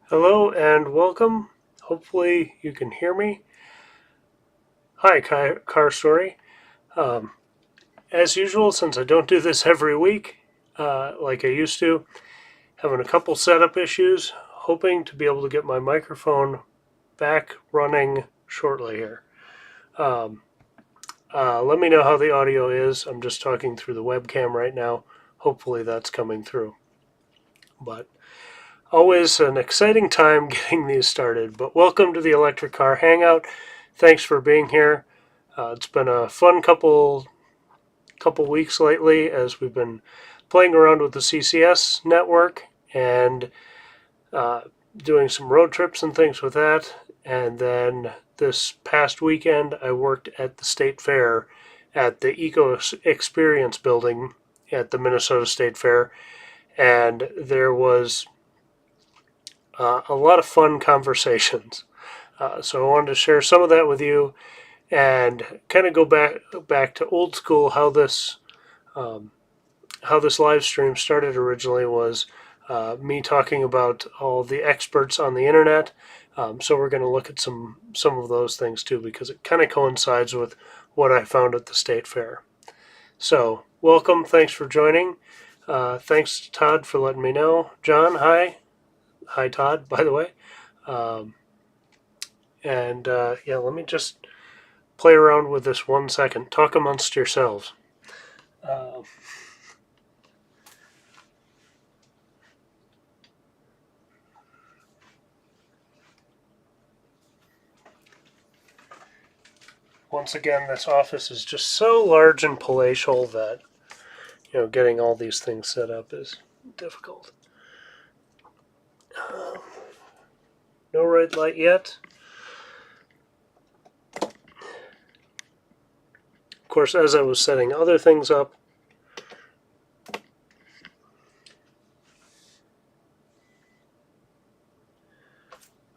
Hello and welcome. Hopefully you can hear me. Hi, Car Story. Um, as usual, since I don't do this every week like I used to, having a couple setup issues, hoping to be able to get my microphone back running shortly here. Um, let me know how the audio is. I'm just talking through the webcam right now. Hopefully that's coming through. But always an exciting time getting these started. But welcome to the Electric Car Hangout. Thanks for being here. It's been a fun couple weeks lately as we've been playing around with the CCS network and uh, doing some road trips and things with that. And then this past weekend, I worked at the state fair at the Eco Experience building at the Minnesota State Fair, and there was a lot of fun conversations. So I wanted to share some of that with you and kind of go back to old school. Um, how this live stream started originally was me talking about all the experts on the internet. So we're going to look at some of those things too because it kind of coincides with what I found at the state fair. So welcome, thanks for joining. Thanks to Todd for letting me know. John, hi Todd. By the way. Um, and yeah, let me just play around with this 1 second. Talk amongst yourselves. Uh, Once again, this office is just so large and palatial that getting all these things set up is difficult. No red light yet. Of course, as I was setting other things up,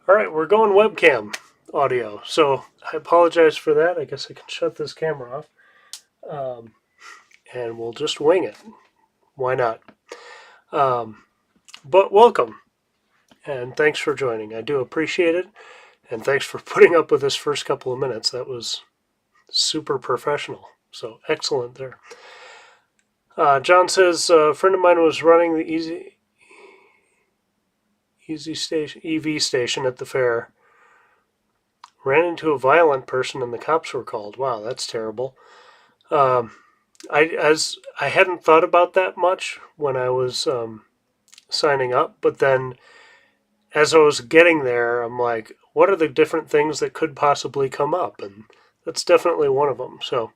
all right, we're going webcam audio. So I apologize for that. I guess I can shut this camera off, and we'll just wing it. Why not? Um, but welcome, and thanks for joining. I do appreciate it, and thanks for putting up with this first couple of minutes. That was super professional. So excellent there. John says a friend of mine was running the easy station EV station at the fair. Ran into a violent person and the cops were called. Wow, that's terrible. Um, I hadn't thought about that much when I was signing up, but then as I was getting there, I'm like, what are the different things that could possibly come up? And that's definitely one of them. So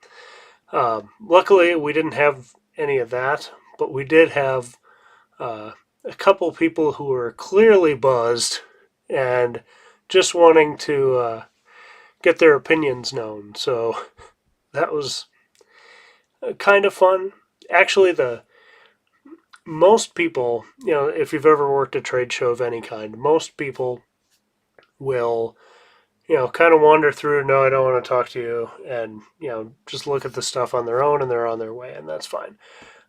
luckily, we didn't have any of that, but we did have a couple people who were clearly buzzed and just wanting to get their opinions known. So that was kind of fun. Actually, the most people, if you've ever worked a trade show of any kind, most people will, kind of wander through. No, I don't want to talk to you, and just look at the stuff on their own, and they're on their way, and that's fine.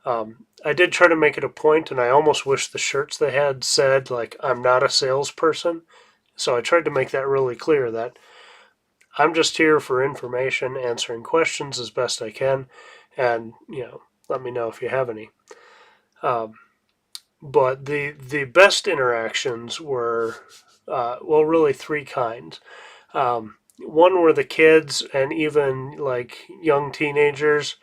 I did try to make it a point, and I almost wish the shirts they had said, like, I'm not a salesperson. So I tried to make that really clear that I'm just here for information, answering questions as best I can, and, let me know if you have any. Um, but the best interactions were, well, really three kinds. One were the kids and even like young teenagers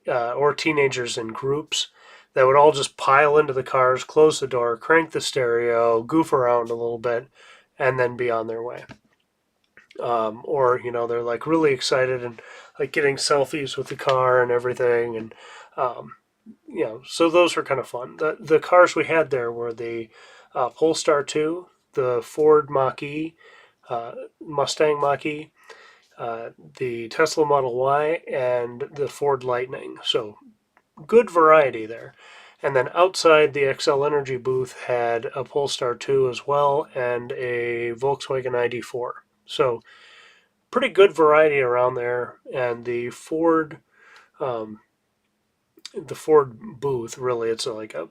or teenagers in groups that would all just pile into the cars, close the door, crank the stereo, goof around a little bit, and then be on their way. Or they're like really excited and like getting selfies with the car and everything, and so those were kind of fun. The cars we had there were the Polestar 2, the Ford Mach-E, Mustang Mach-E, the Tesla Model Y, and the Ford Lightning. So good variety there. And then outside the XL Energy booth had a Polestar 2 as well and a Volkswagen ID4. So pretty good variety around there. And um, the Ford booth, really, it's like a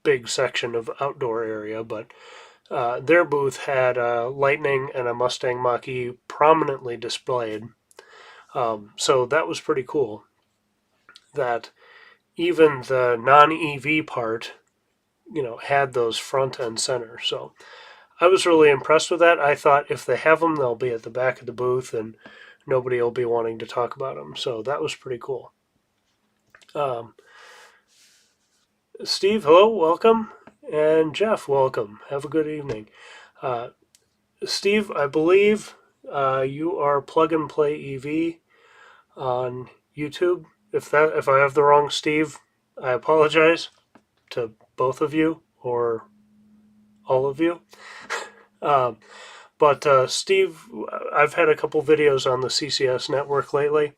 big section of outdoor area, but their booth had a Lightning and a Mustang Mach-E prominently displayed. So that was pretty cool. That even the non-EV part, had those front and center. So I was really impressed with that. I thought if they have them, they'll be at the back of the booth and nobody will be wanting to talk about them. So that was pretty cool. Steve, hello, welcome. And Jeff, welcome. Have a good evening. Uh, Steve, I believe you are Plug and Play EV on YouTube. If I have the wrong Steve, I apologize to both of you or all of you. Um, but Steve, I've had a couple videos on the CCS network lately,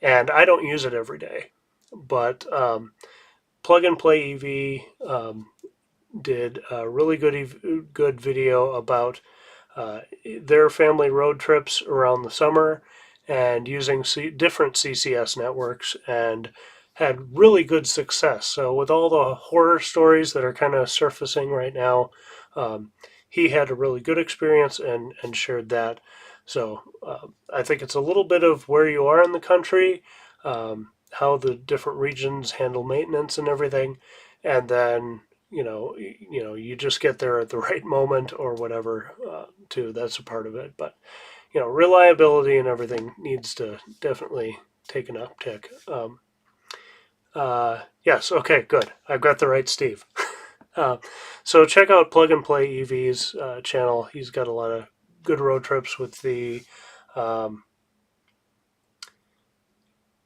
and I don't use it every day. But Plug and Play EV did a really good video about their family road trips around the summer and using different CCS networks, and had really good success. So with all the horror stories that are kind of surfacing right now, he had a really good experience and shared that. So I think it's a little bit of where you are in the country, how the different regions handle maintenance and everything, and then you just get there at the right moment or whatever. Too, that's a part of it. But reliability and everything needs to definitely take an uptick. Yes, okay, good. I've got the right Steve. So check out Plug and Play EV's channel. He's got a lot of good road trips with the. Now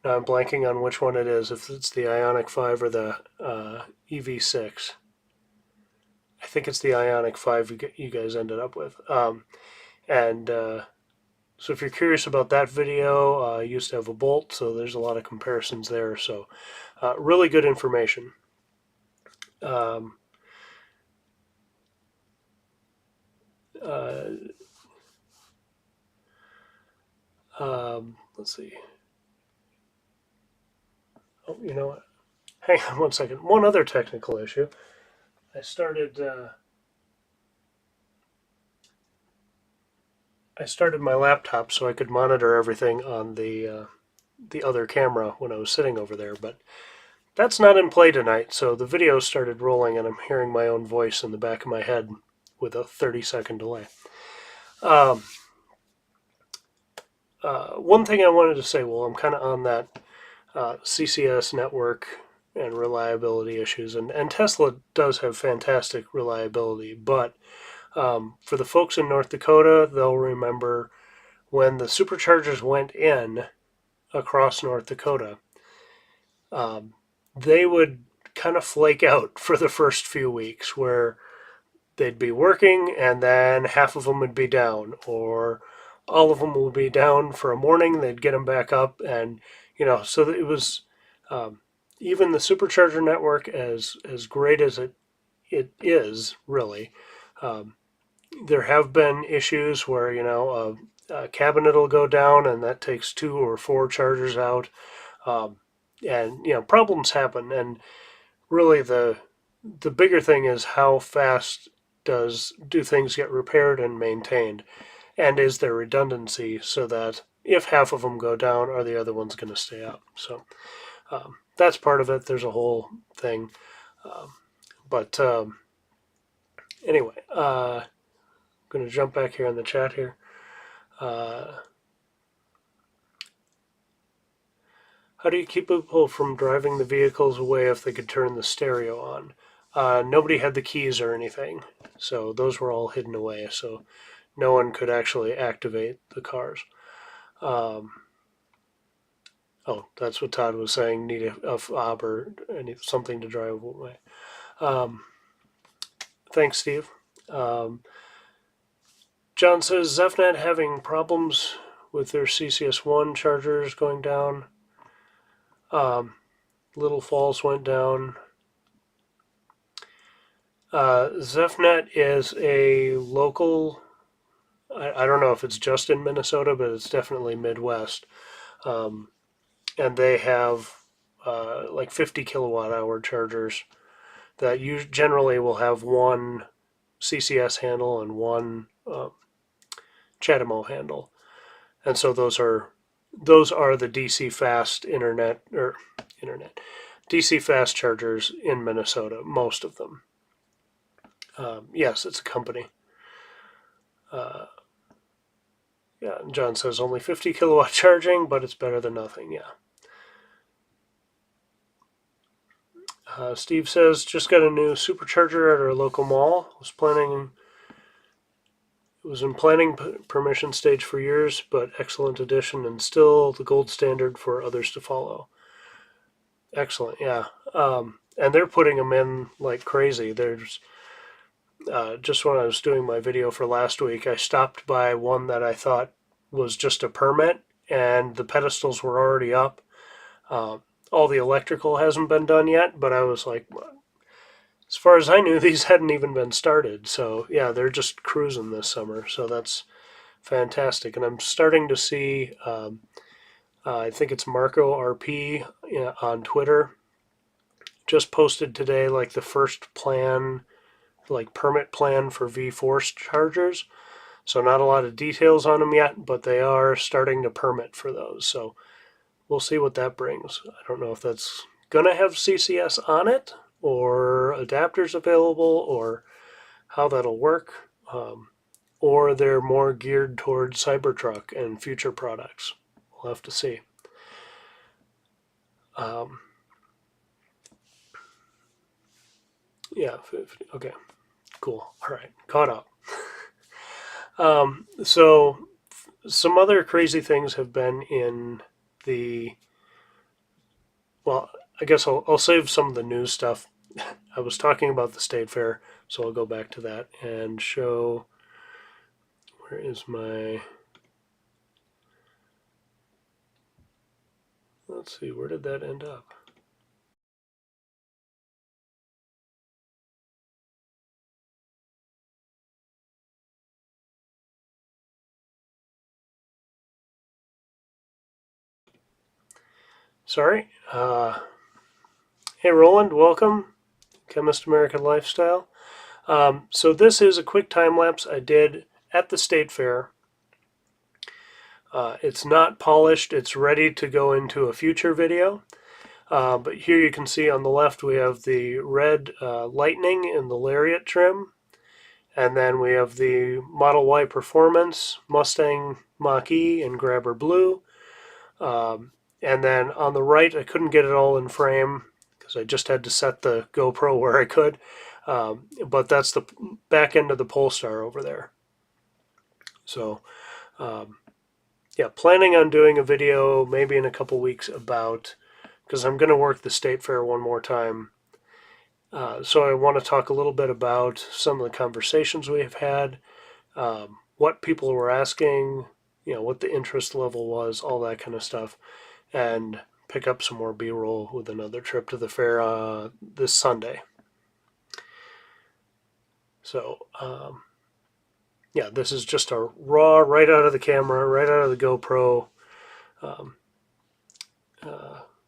I'm blanking on which one it is. If it's the Ioniq 5 or the EV6. I think it's the Ioniq 5 you guys ended up with. And so if you're curious about that video, I used to have a Bolt, so there's a lot of comparisons there. So really good information. Um, uh, let's see. Oh, you know what? Hang on one second. One other technical issue. I started my laptop so I could monitor everything on the other camera when I was sitting over there, but that's not in play tonight. So the video started rolling, and I'm hearing my own voice in the back of my head with a 30-second delay. One thing I wanted to say, well, I'm kind of on that CCS network and reliability issues, and Tesla does have fantastic reliability, but for the folks in North Dakota, they'll remember when the superchargers went in across North Dakota, they would kind of flake out for the first few weeks, where they'd be working and then half of them would be down, or all of them would be down for a morning. They'd get them back up, and so it was even the supercharger network, as great as it is, really. There have been issues where a cabinet will go down, and that takes 2 or 4 chargers out, and problems happen. And really, the bigger thing is how fast do things get repaired and maintained, and is there redundancy so that if half of them go down, are the other ones going to stay up? So that's part of it. There's a whole thing, but anyway, I'm going to jump back here in the chat here. How do you keep people from driving the vehicles away if they could turn the stereo on? Nobody had the keys or anything, so those were all hidden away, so no one could actually activate the cars. Oh, that's what Todd was saying. Need a fob or something to drive away. Thanks, Steve. John says Zefnet having problems with their CCS1 chargers going down. Little Falls went down. Zefnet is a local. I don't know if it's just in Minnesota, but it's definitely Midwest. And they have like 50 kilowatt hour chargers that you generally will have one CCS handle and one CHAdeMO handle, and so those are the DC fast DC fast chargers in Minnesota. Most of them. Yes, it's a company. Yeah, and John says only 50 kilowatt charging, but it's better than nothing. Yeah. Steve says just got a new supercharger at our local mall. Was in planning permission stage for years, but excellent addition and still the gold standard for others to follow. Excellent, yeah. And they're putting them in like crazy. There's just when I was doing my video for last week, I stopped by one that I thought was just a permit, and the pedestals were already up. All the electrical hasn't been done yet, but I was like, as far as I knew, these hadn't even been started. So yeah, they're just cruising this summer. So that's fantastic. And I'm starting to see, I think it's Marco RP on Twitter, just posted today like the first plan, like permit plan for V-Force chargers. So not a lot of details on them yet, but they are starting to permit for those. So we'll see what that brings. I don't know if that's going to have CCS on it or adapters available or how that'll work. Or they're more geared towards Cybertruck and future products. We'll have to see. Yeah, okay, cool. All right, caught up. So some other crazy things have been in the, well, I guess I'll save some of the news stuff. I was talking about the state fair, so I'll go back to that and show, where is my, let's see, where did that end up? Sorry. Hey, Roland, welcome. Chemist American Lifestyle. So this is a quick time lapse I did at the state fair. It's not polished. It's ready to go into a future video. But here you can see on the left we have the red Lightning in the Lariat trim. And then we have the Model Y Performance, Mustang Mach-E, and Grabber Blue. And then on the right, I couldn't get it all in frame because I just had to set the GoPro where I could. But that's the back end of the Polestar over there. So, yeah, planning on doing a video maybe in a couple weeks about, because I'm going to work the state fair one more time. So I want to talk a little bit about some of the conversations we have had, what people were asking, what the interest level was, all that kind of stuff, and pick up some more B-roll with another trip to the fair this Sunday. So, yeah, this is just a raw, right out of the camera, right out of the GoPro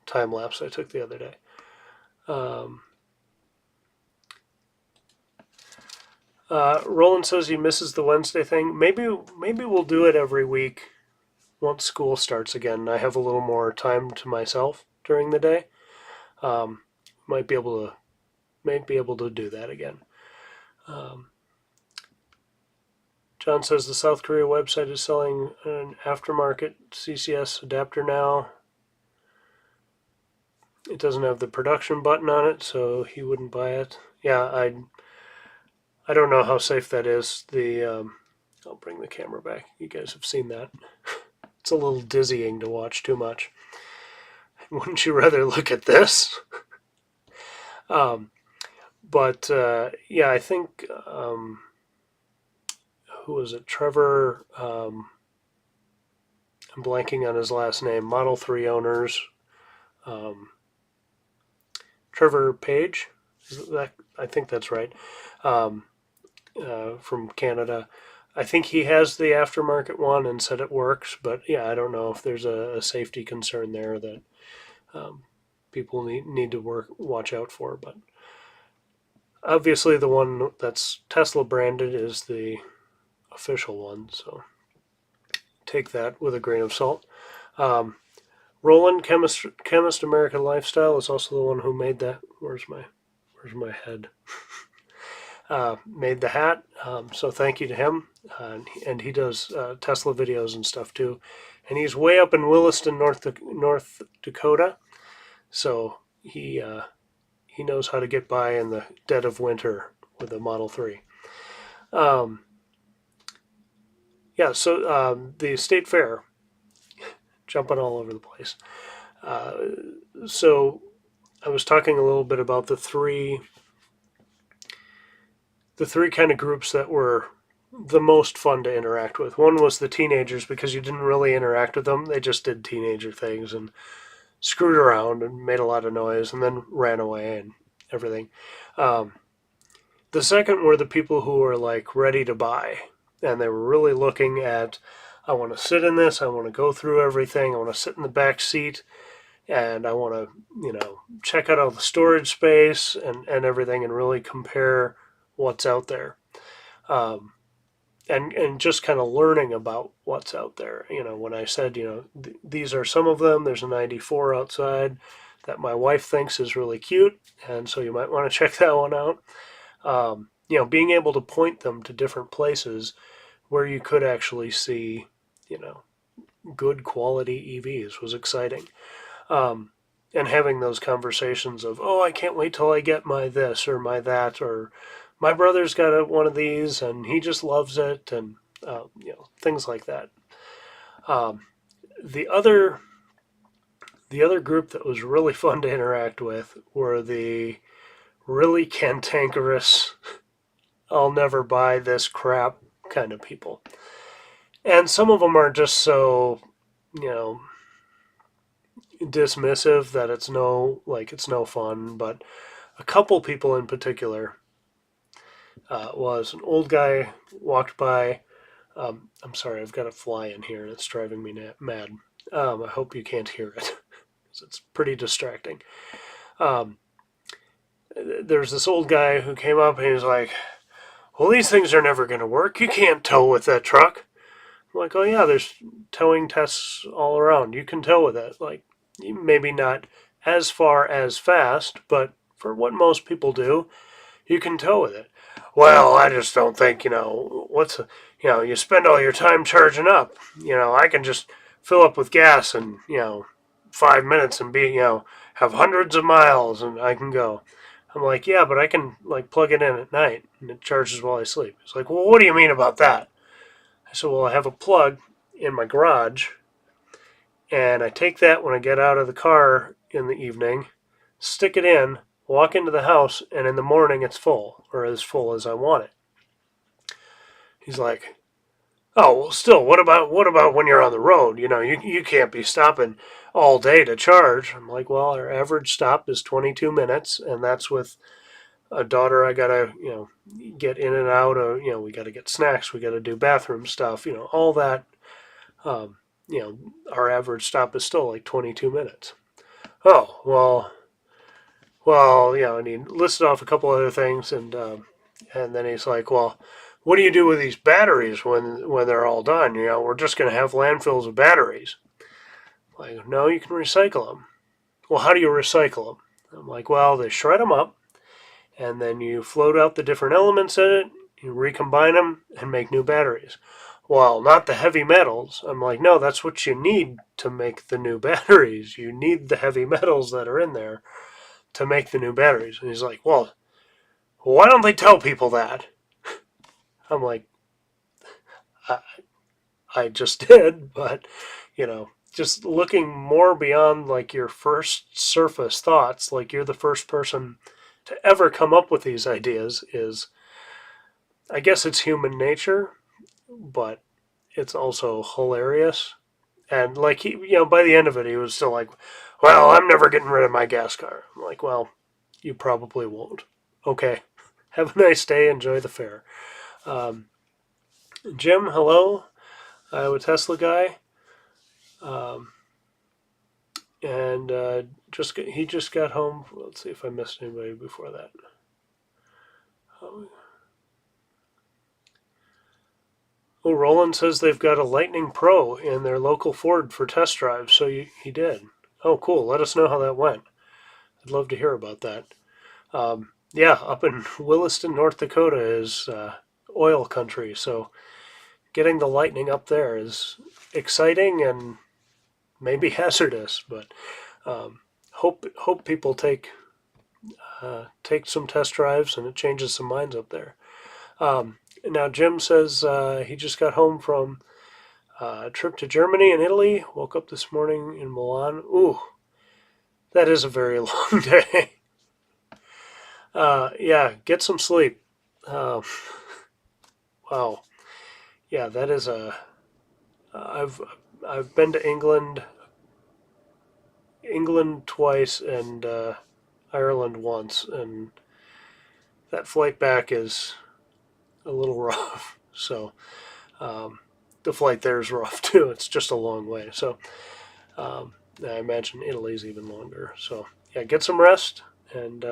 time lapse I took the other day. Roland says he misses the Wednesday thing. Maybe we'll do it every week once school starts again. I have a little more time to myself during the day. Might be able to do that again. John says the South Korea website is selling an aftermarket CCS adapter now. It doesn't have the production button on it, so he wouldn't buy it. Yeah, I don't know how safe that is. I'll bring the camera back. You guys have seen that. It's a little dizzying to watch too much. Wouldn't you rather look at this? But yeah, I think who was it? Trevor. I'm blanking on his last name. Model 3 owners. Trevor Page. I think that's right. From Canada. I think he has the aftermarket one and said it works, but yeah, I don't know if there's a safety concern there that people need to watch out for. But Obviously, the one that's Tesla branded is the official one, so take that with a grain of salt. Um, Roland, Chemist American Lifestyle, is also the one who made that. Where's my head? Made the hat. So thank you to him. And he does Tesla videos and stuff too. And he's way up in Williston, North Dakota. So he knows how to get by in the dead of winter with a Model 3. Um, yeah, so the state fair, jumping all over the place. Uh, so I was talking a little bit about the three kind of groups that were the most fun to interact with. One was the teenagers because you didn't really interact with them; they just did teenager things and screwed around and made a lot of noise and then ran away and everything. Um, the second were the people who were like ready to buy, and they were really looking at, I want to sit in this, I want to go through everything, I want to sit in the back seat, and I want to, check out all the storage space and everything and really compare what's out there. Um, and just kind of learning about what's out there. When I said, these are some of them, there's a 94 outside that my wife thinks is really cute, and so you might want to check that one out. Being able to point them to different places where you could actually see, good quality EVs was exciting. Um, and having those conversations of, oh, I can't wait till I get my this or my that, or my brother's got one of these and he just loves it, and things like that. Um, the other the other group that was really fun to interact with were the really cantankerous, I'll never buy this crap kind of people. And some of them are just so, you know, dismissive that it's no fun. But a couple people in particular was an old guy walked by. I'm sorry, I've got a fly in here and it's driving me mad. I hope you can't hear it because it's pretty distracting. Um, there's this old guy who came up and he was like, well, these things are never going to work. You can't tow with that truck. I'm like, oh, yeah, there's towing tests all around. You can tow with it. Like, maybe not as far as fast, but for what most people do, you can tow with it. Well, I just don't think, you spend all your time charging up. I can just fill up with gas in, 5 minutes and have hundreds of miles and I can go. I'm like, yeah, but I can like plug it in at night and it charges while I sleep. It's like, well, what do you mean about that? I said, well, I have a plug in my garage and I take that when I get out of the car in the evening, stick it in, walk into the house, and in the morning it's full, or as full as I want it. He's like, oh, well, still, what about when you're on the road? You can't be stopping all day to charge. I'm like, well, our average stop is 22 minutes, and that's with a daughter I gotta, get in and out of, we gotta get snacks, we gotta do bathroom stuff, all that. Um, our average stop is still like 22 minutes. Oh, well, and he listed off a couple other things, and then he's like, well, what do you do with these batteries when they're all done? We're just going to have landfills of batteries. I'm like, no, you can recycle them. Well, how do you recycle them? I'm like, well, they shred them up, and then you float out the different elements in it, you recombine them, and make new batteries. Well, not the heavy metals. I'm like, no, that's what you need to make the new batteries. You need the heavy metals that are in there to make the new batteries. And he's like, well, why don't they tell people that? I'm like, I, I just did, but, just looking more beyond like your first surface thoughts, like you're the first person to ever come up with these ideas is, I guess it's human nature, but it's also hilarious. And like he, by the end of it, he was still like, well, I'm never getting rid of my gas car. I'm like, well, you probably won't. Okay. Have a nice day. Enjoy the fair. Um, Jim, hello. I'm a Tesla guy. Um, and he just got home. Let's see if I missed anybody before that. Oh, Roland says they've got a Lightning Pro in their local Ford for test drives, so he did. Oh, cool. Let us know how that went. I'd love to hear about that. Yeah, up in Williston, North Dakota is oil country, so getting the Lightning up there is exciting and maybe hazardous, but hope people take some test drives and it changes some minds up there. Now Jim says he just got home from a trip to Germany and Italy. Woke up this morning in Milan. Ooh, that is a very long day. Yeah, get some sleep. Uh, wow. Yeah, that is a. I've I've been to England twice, and Ireland once, and that flight back is a little rough. So the flight there is rough too. It's just a long way. So I imagine Italy's even longer. So yeah, get some rest and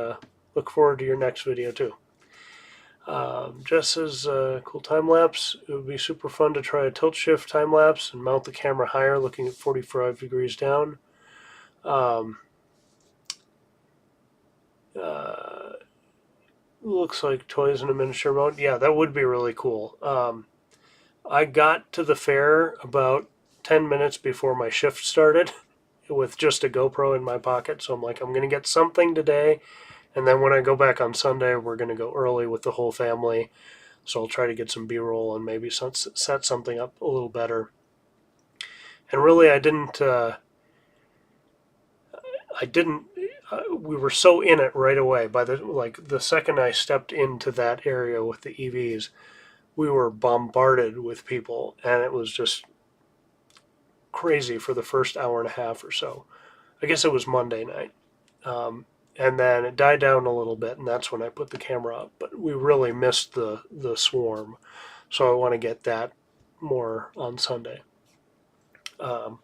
look forward to your next video too. Jess says, cool time lapse. It would be super fun to try a tilt shift time lapse and mount the camera higher, looking at 45 degrees down. Uh, Looks like toys in a miniature mode. Yeah, that would be really cool. I got to the fair about 10 minutes before my shift started with just a GoPro in my pocket. So I'm like, I'm going to get something today. And then when I go back on Sunday, we're going to go early with the whole family. So I'll try to get some B-roll and maybe set something up a little better. And really, I didn't. We were so in it right away. By the second I stepped into that area with the EVs, we were bombarded with people, and it was just crazy for the first hour and a half or so. I guess it was Monday night. And then it died down a little bit, and that's when I put the camera up. But we really missed the swarm, so I want to get that more on Sunday. So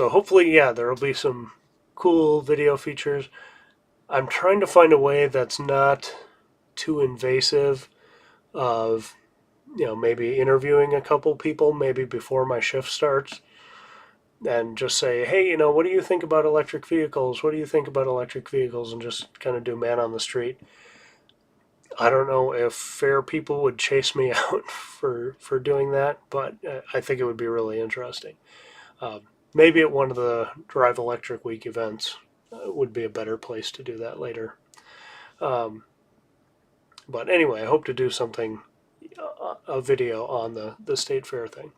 hopefully, yeah, there will be some cool video features. I'm trying to find a way that's not too invasive of, maybe interviewing a couple people maybe before my shift starts and just say, hey, what do you think about electric vehicles? What do you think about electric vehicles? And just kind of do man on the street. I don't know if fair people would chase me out for doing that, but I think it would be really interesting. Maybe at one of the Drive Electric Week events would be a better place to do that later. But anyway, I hope to do something, a video on the state fair thing.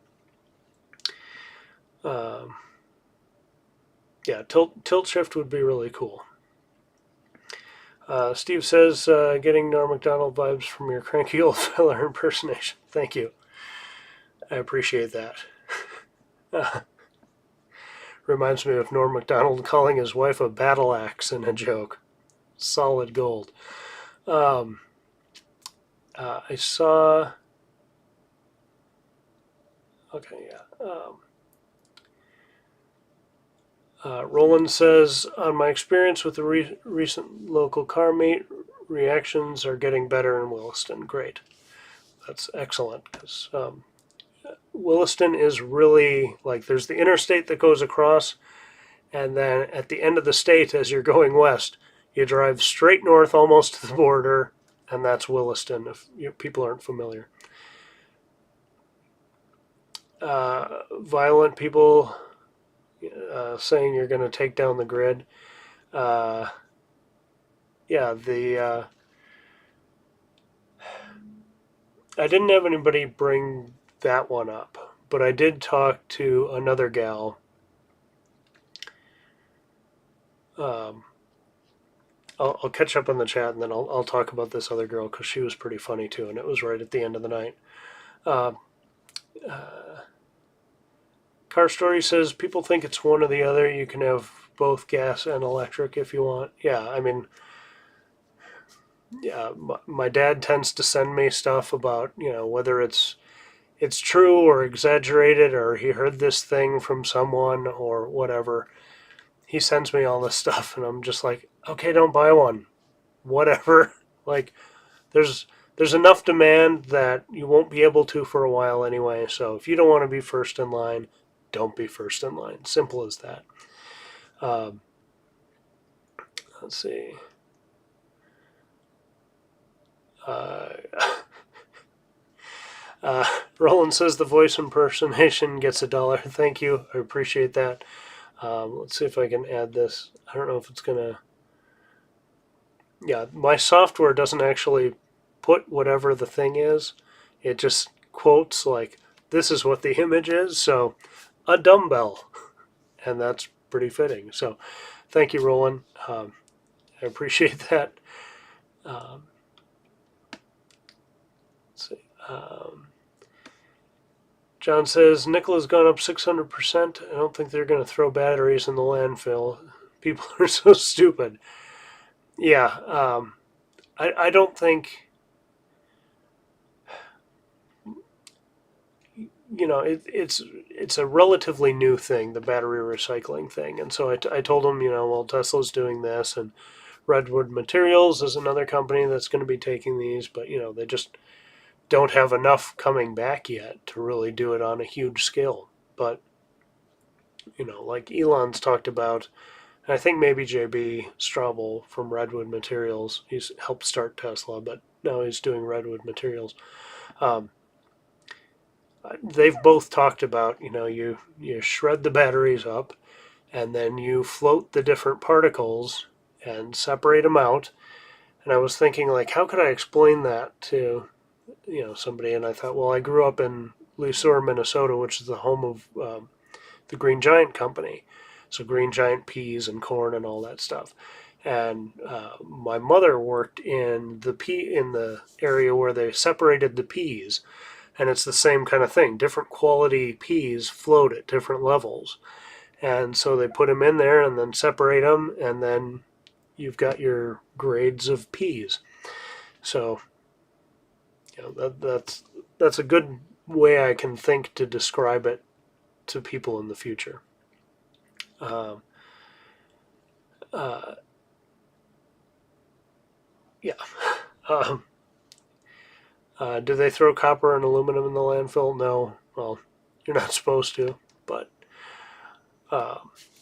Yeah, tilt shift would be really cool. Steve says, getting Norm Macdonald vibes from your cranky old fella impersonation. Thank you. I appreciate that. Reminds me of Norm Macdonald calling his wife a battle axe in a joke. Solid gold. I saw... Okay, yeah. Roland says, on my experience with the recent local car meet, reactions are getting better in Williston. Great. That's excellent, because Williston is really, like, there's the interstate that goes across, and then at the end of the state, as you're going west, you drive straight north almost to the border, and that's Williston, if people aren't familiar. Violent people saying you're going to take down the grid. Yeah, I didn't have anybody bring that one up, but I did talk to another gal. I'll catch up on the chat, and then I'll talk about this other girl because she was pretty funny too, and it was right at the end of the night. Car Story says people think it's one or the other. You can have both gas and electric if you want. Yeah, I mean, yeah, my dad tends to send me stuff about, whether it's true or exaggerated or he heard this thing from someone or whatever. He sends me all this stuff, and I'm just like, okay, don't buy one. Whatever. Like, there's there's enough demand that you won't be able to for a while anyway. So if you don't want to be first in line, don't be first in line. Simple as that. Um, let's see. Uh, Roland says the voice impersonation gets $1. Thank you. I appreciate that. Let's see if I can add this. I don't know if it's going to... Yeah, my software doesn't actually put whatever the thing is. It just quotes like, this is what the image is. So, a dumbbell. And that's pretty fitting. So, thank you, Roland. I appreciate that. Let's see. John says, nickel has gone up 600%. I don't think they're going to throw batteries in the landfill. People are so stupid. Yeah, I don't think... it's a relatively new thing, the battery recycling thing. And so I told him, well, Tesla's doing this, and Redwood Materials is another company that's going to be taking these, but, they just don't have enough coming back yet to really do it on a huge scale. But, like Elon's talked about, and I think maybe JB Straubel from Redwood Materials, he's helped start Tesla, but now he's doing Redwood Materials. They've both talked about, you shred the batteries up and then you float the different particles and separate them out. And I was thinking, like, how could I explain that to, somebody? And I thought, well, I grew up in Lesueur, Minnesota, which is the home of the Green Giant company. So Green Giant peas and corn and all that stuff. And my mother worked in the area where they separated the peas. And it's the same kind of thing. Different quality peas float at different levels. And so they put them in there and then separate them, and then you've got your grades of peas. So, that's a good way I can think to describe it to people in the future. Yeah. Do they throw copper and aluminum in the landfill? No. Well, you're not supposed to. But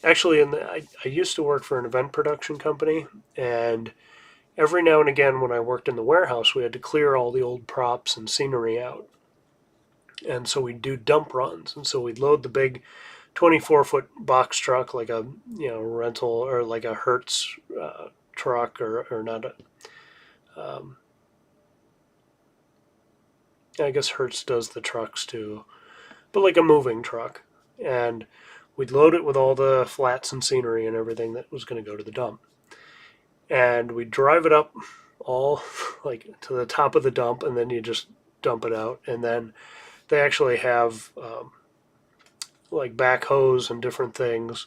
actually, I used to work for an event production company, and every now and again when I worked in the warehouse, we had to clear all the old props and scenery out. And so we'd do dump runs. And so we'd load the big 24-foot box truck, like a rental, or like a Hertz truck, or not a... I guess Hertz does the trucks too, but like a moving truck. And we'd load it with all the flats and scenery and everything that was going to go to the dump. And we'd drive it up all like to the top of the dump, and then you just dump it out. And then they actually have like backhoes and different things.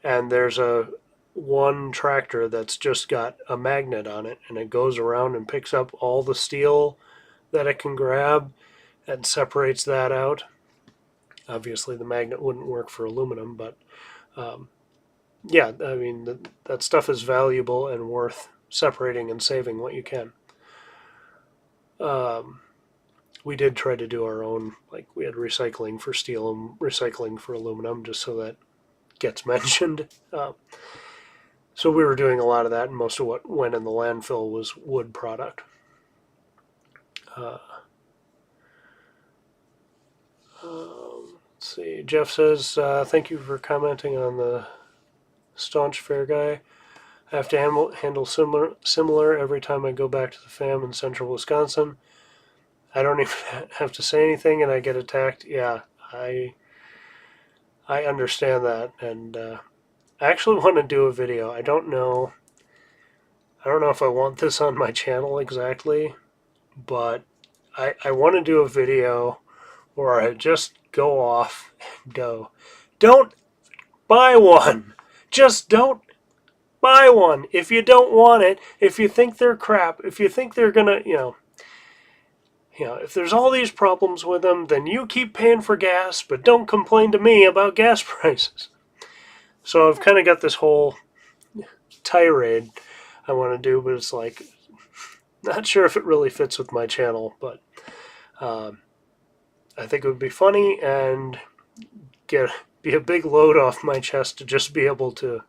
And there's one tractor that's just got a magnet on it, and it goes around and picks up all the steel that it can grab and separates that out. Obviously, the magnet wouldn't work for aluminum, but yeah, I mean, that stuff is valuable and worth separating and saving what you can. We did try to do our own, like we had recycling for steel and recycling for aluminum, just so that gets mentioned. So we were doing a lot of that, and most of what went in the landfill was wood product. Let's see. Jeff says, thank you for commenting on the staunch fair guy. I have to handle similar every time I go back to the fam in central Wisconsin. I don't even have to say anything and I get attacked. Yeah, I understand that, and I actually want to do a video. I don't know if I want this on my channel exactly, but I want to do a video where I just go off and go, don't buy one. Just don't buy one. If you don't want it, if you think they're crap, if you think they're gonna, if there's all these problems with them, then you keep paying for gas, but don't complain to me about gas prices. So I've kind of got this whole tirade I want to do, but it's like, Not sure if it really fits with my channel, but um, I think it would be funny and get be a big load off my chest to just be able to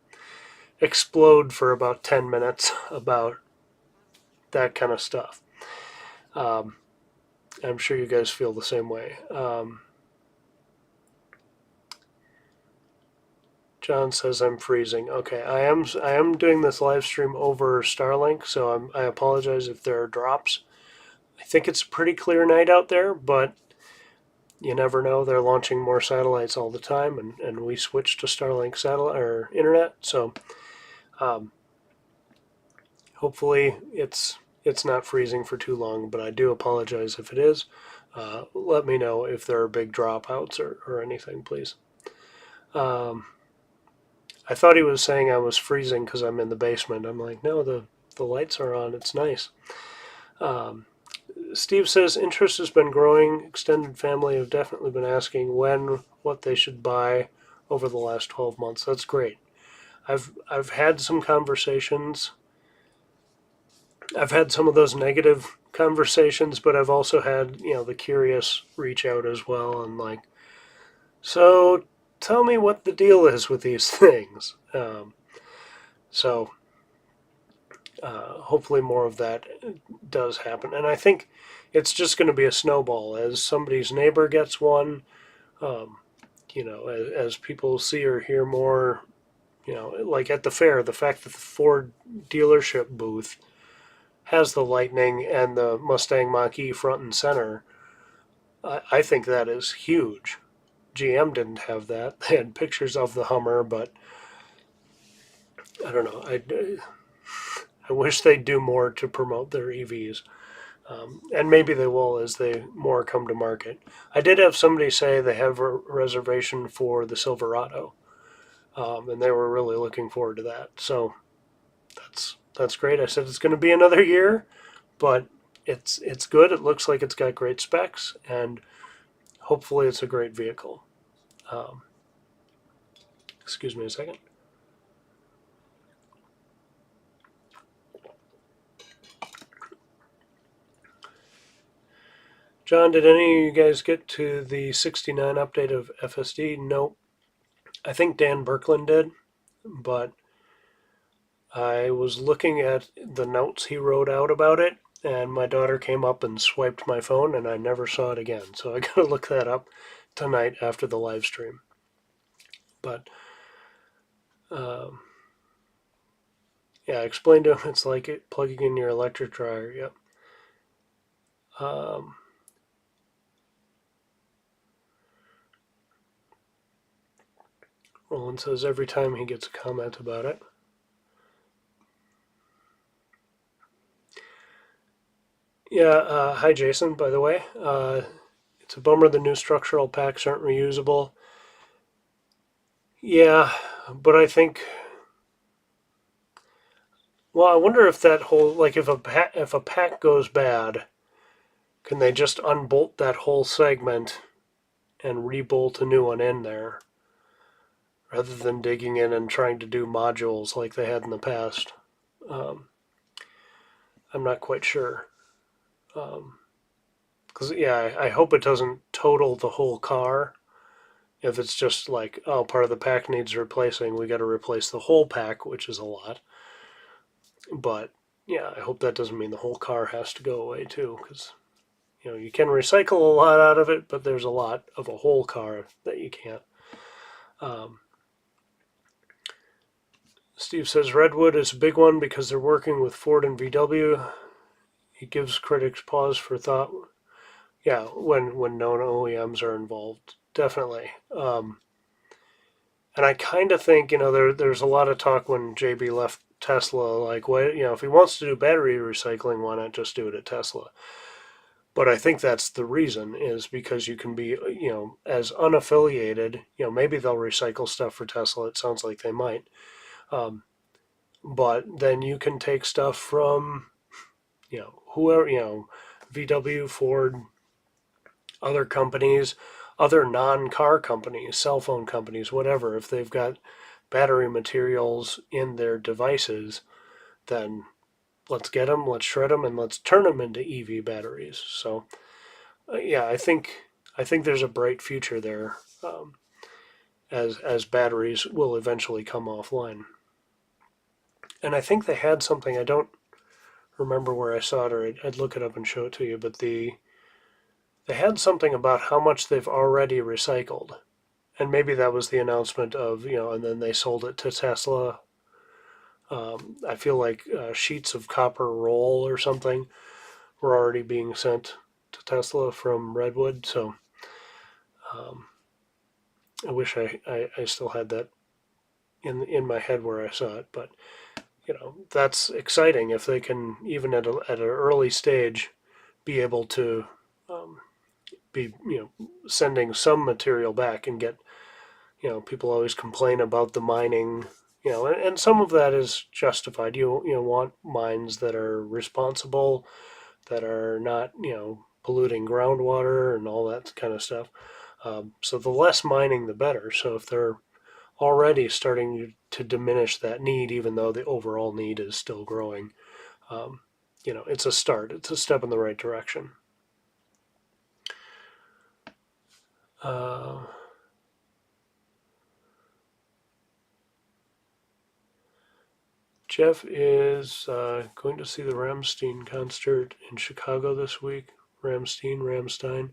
explode for about 10 minutes about that kind of stuff. Um, I'm sure you guys feel the same way. John says I'm freezing. Okay, I am doing this live stream over Starlink, so I apologize if there are drops. I think it's a pretty clear night out there, but you never know. They're launching more satellites all the time, and we switched to Starlink satellite or internet, so um, hopefully it's not freezing for too long. But I do apologize if it is. Let me know if there are big dropouts or anything, please. I thought he was saying I was freezing because I'm in the basement. I'm like, no, the lights are on. It's nice. Um, Steve says interest has been growing. Extended family have definitely been asking what they should buy over the last 12 months. That's great. I've had some conversations. I've had some of those negative conversations, but I've also had, the curious reach out as well and like, so tell me what the deal is with these things. So hopefully more of that does happen. And I think it's just going to be a snowball as somebody's neighbor gets one. Um, as people see or hear more, like at the fair, the fact that the Ford dealership booth has the Lightning and the Mustang Mach-E front and center, I think that is huge. GM didn't have that. They had pictures of the Hummer, but I don't know. I wish they'd do more to promote their EVs. And maybe they will as they more come to market. I did have somebody say they have a reservation for the Silverado, and they were really looking forward to that. So that's great. I said it's going to be another year, but it's good. It looks like it's got great specs, and hopefully it's a great vehicle. Um, excuse me a second. John, did any of you guys get to the 69 update of FSD? Nope. I think Dan Berkland did, but I was looking at the notes he wrote out about it, and my daughter came up and swiped my phone, and I never saw it again. So I gotta look that up tonight after the live stream. But um, yeah, I explained to him it's like plugging in your electric dryer. Yep. Um, Roland says every time he gets a comment about it. Yeah, hi Jason, by the way. It's a bummer the new structural packs aren't reusable. Yeah, but I think. Well, I wonder if that whole like if a pack goes bad, can they just unbolt that whole segment and rebolt a new one in there, rather than digging in and trying to do modules like they had in the past? Um, I'm not quite sure. Because yeah, I hope it doesn't total the whole car. If it's just like, oh, part of the pack needs replacing, we got to replace the whole pack, which is a lot. But yeah, I hope that doesn't mean the whole car has to go away too, because you can recycle a lot out of it, but there's a lot of a whole car that you can't. Um, Steve says Redwood is a big one because they're working with Ford and VW. He gives critics pause for thought. Yeah, when known OEMs are involved, definitely. And I kind of think there's a lot of talk when JB left Tesla, like what if he wants to do battery recycling, why not just do it at Tesla? But I think that's the reason is because you can be as unaffiliated. Maybe they'll recycle stuff for Tesla. It sounds like they might, um, but then you can take stuff from whoever VW, Ford, other companies, other non-car companies, cell phone companies, whatever. If they've got battery materials in their devices, then let's get them, let's shred them, and let's turn them into EV batteries. So yeah, I think there's a bright future there, as batteries will eventually come offline. And I think they had something, I don't remember where I saw it, or I'd look it up and show it to you, but they had something about how much they've already recycled. And maybe that was the announcement of, and then they sold it to Tesla. I feel like sheets of copper roll or something were already being sent to Tesla from Redwood. So um, I wish I still had that in my head where I saw it. But that's exciting if they can, even at an early stage, be able to um, be sending some material back and get, people always complain about the mining, and some of that is justified. You want mines that are responsible, that are not polluting groundwater and all that kind of stuff. So the less mining, the better. So if they're already starting to diminish that need, even though the overall need is still growing, um, it's a start. It's a step in the right direction. Uh, Jeff is going to see the Rammstein concert in Chicago this week. Rammstein.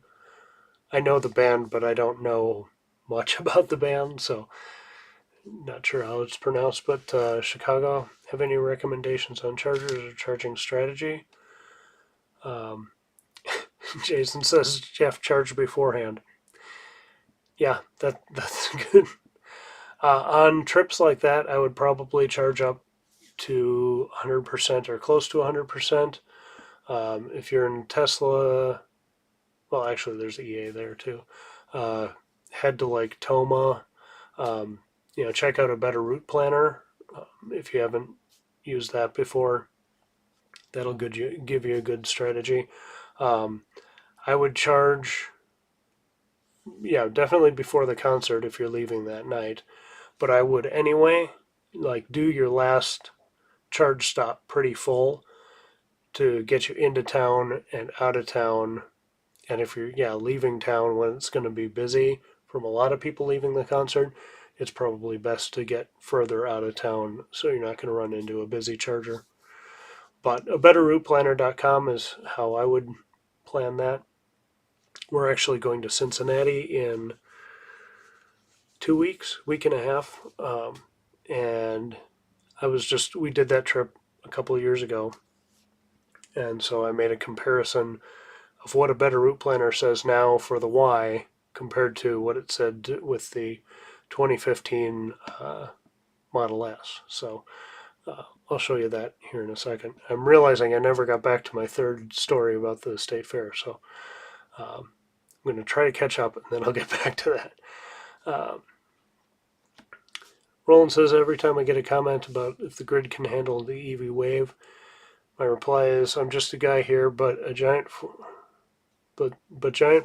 I know the band, but I don't know much about the band, so not sure how it's pronounced. But Chicago, have any recommendations on chargers or charging strategy? Um, Jason says Jeff charged beforehand. Yeah, that's good. On trips like that, I would probably charge up to 100% or close to 100%. If you're in Tesla, well, actually, there's EA there too. Uh, Head to like Toma. Um, check out a better route planner if you haven't used that before. That'll give you a good strategy. Um, I would charge, yeah, definitely before the concert if you're leaving that night. But I would anyway, like do your last charge stop pretty full to get you into town and out of town. And if you're, leaving town when it's going to be busy from a lot of people leaving the concert, it's probably best to get further out of town so you're not going to run into a busy charger. But a betterrouteplanner.com is how I would plan that. We're actually going to Cincinnati in 2 weeks, week and a half. And we did that trip a couple of years ago. And so I made a comparison of what a better route planner says now for the Y compared to what it said with the 2015 Model S. So I'll show you that here in a second. I'm realizing I never got back to my third story about the state fair, so I'm going to try to catch up and then I'll get back to that. Roland says every time I get a comment about if the grid can handle the EV wave, my reply is I'm just a guy here, but giant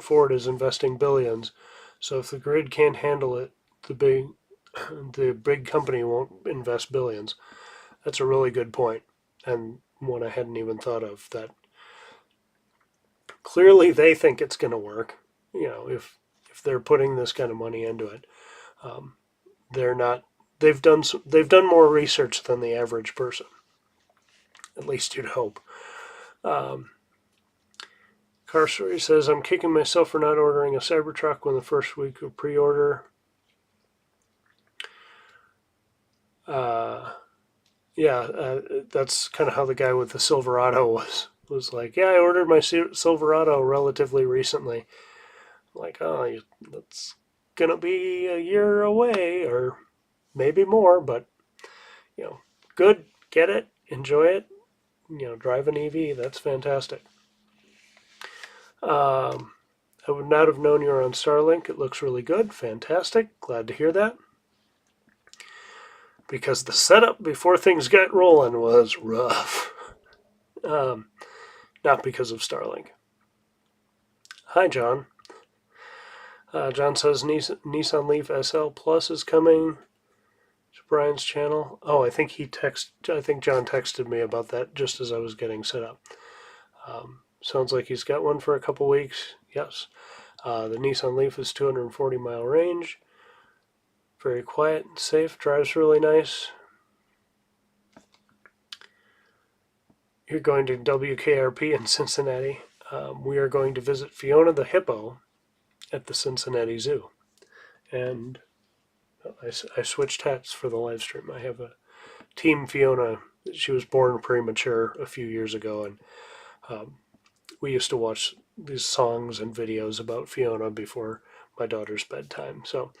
Ford is investing billions. So if the grid can't handle it, the big company won't invest billions. That's a really good point, and one I hadn't even thought of. That clearly they think it's going to work. If they're putting this kind of money into it, they're not. They've done more research than the average person. At least you'd hope. Car Story says I'm kicking myself for not ordering a Cybertruck when the first week of pre-order. That's kind of how the guy with the Silverado was like, yeah, I ordered my Silverado relatively recently. I'm like, oh, that's gonna be a year away or maybe more, but good, get it, enjoy it. Drive an EV. That's fantastic. I would not have known you were on Starlink. It looks really good. Fantastic. Glad to hear that. Because the setup before things got rolling was rough. Not because of Starlink. Hi, John. John says Nissan Leaf SL Plus is coming. Brian's channel? Oh, I think John texted me about that just as I was getting set up. Sounds like he's got one for a couple weeks. Yes. The Nissan Leaf is 240-mile range. Very quiet and safe. Drives really nice. You're going to WKRP in Cincinnati. We are going to visit Fiona the hippo at the Cincinnati Zoo. And I switched hats for the live stream. I have a Team Fiona. She was born premature a few years ago, and we used to watch these songs and videos about Fiona before my daughter's bedtime. So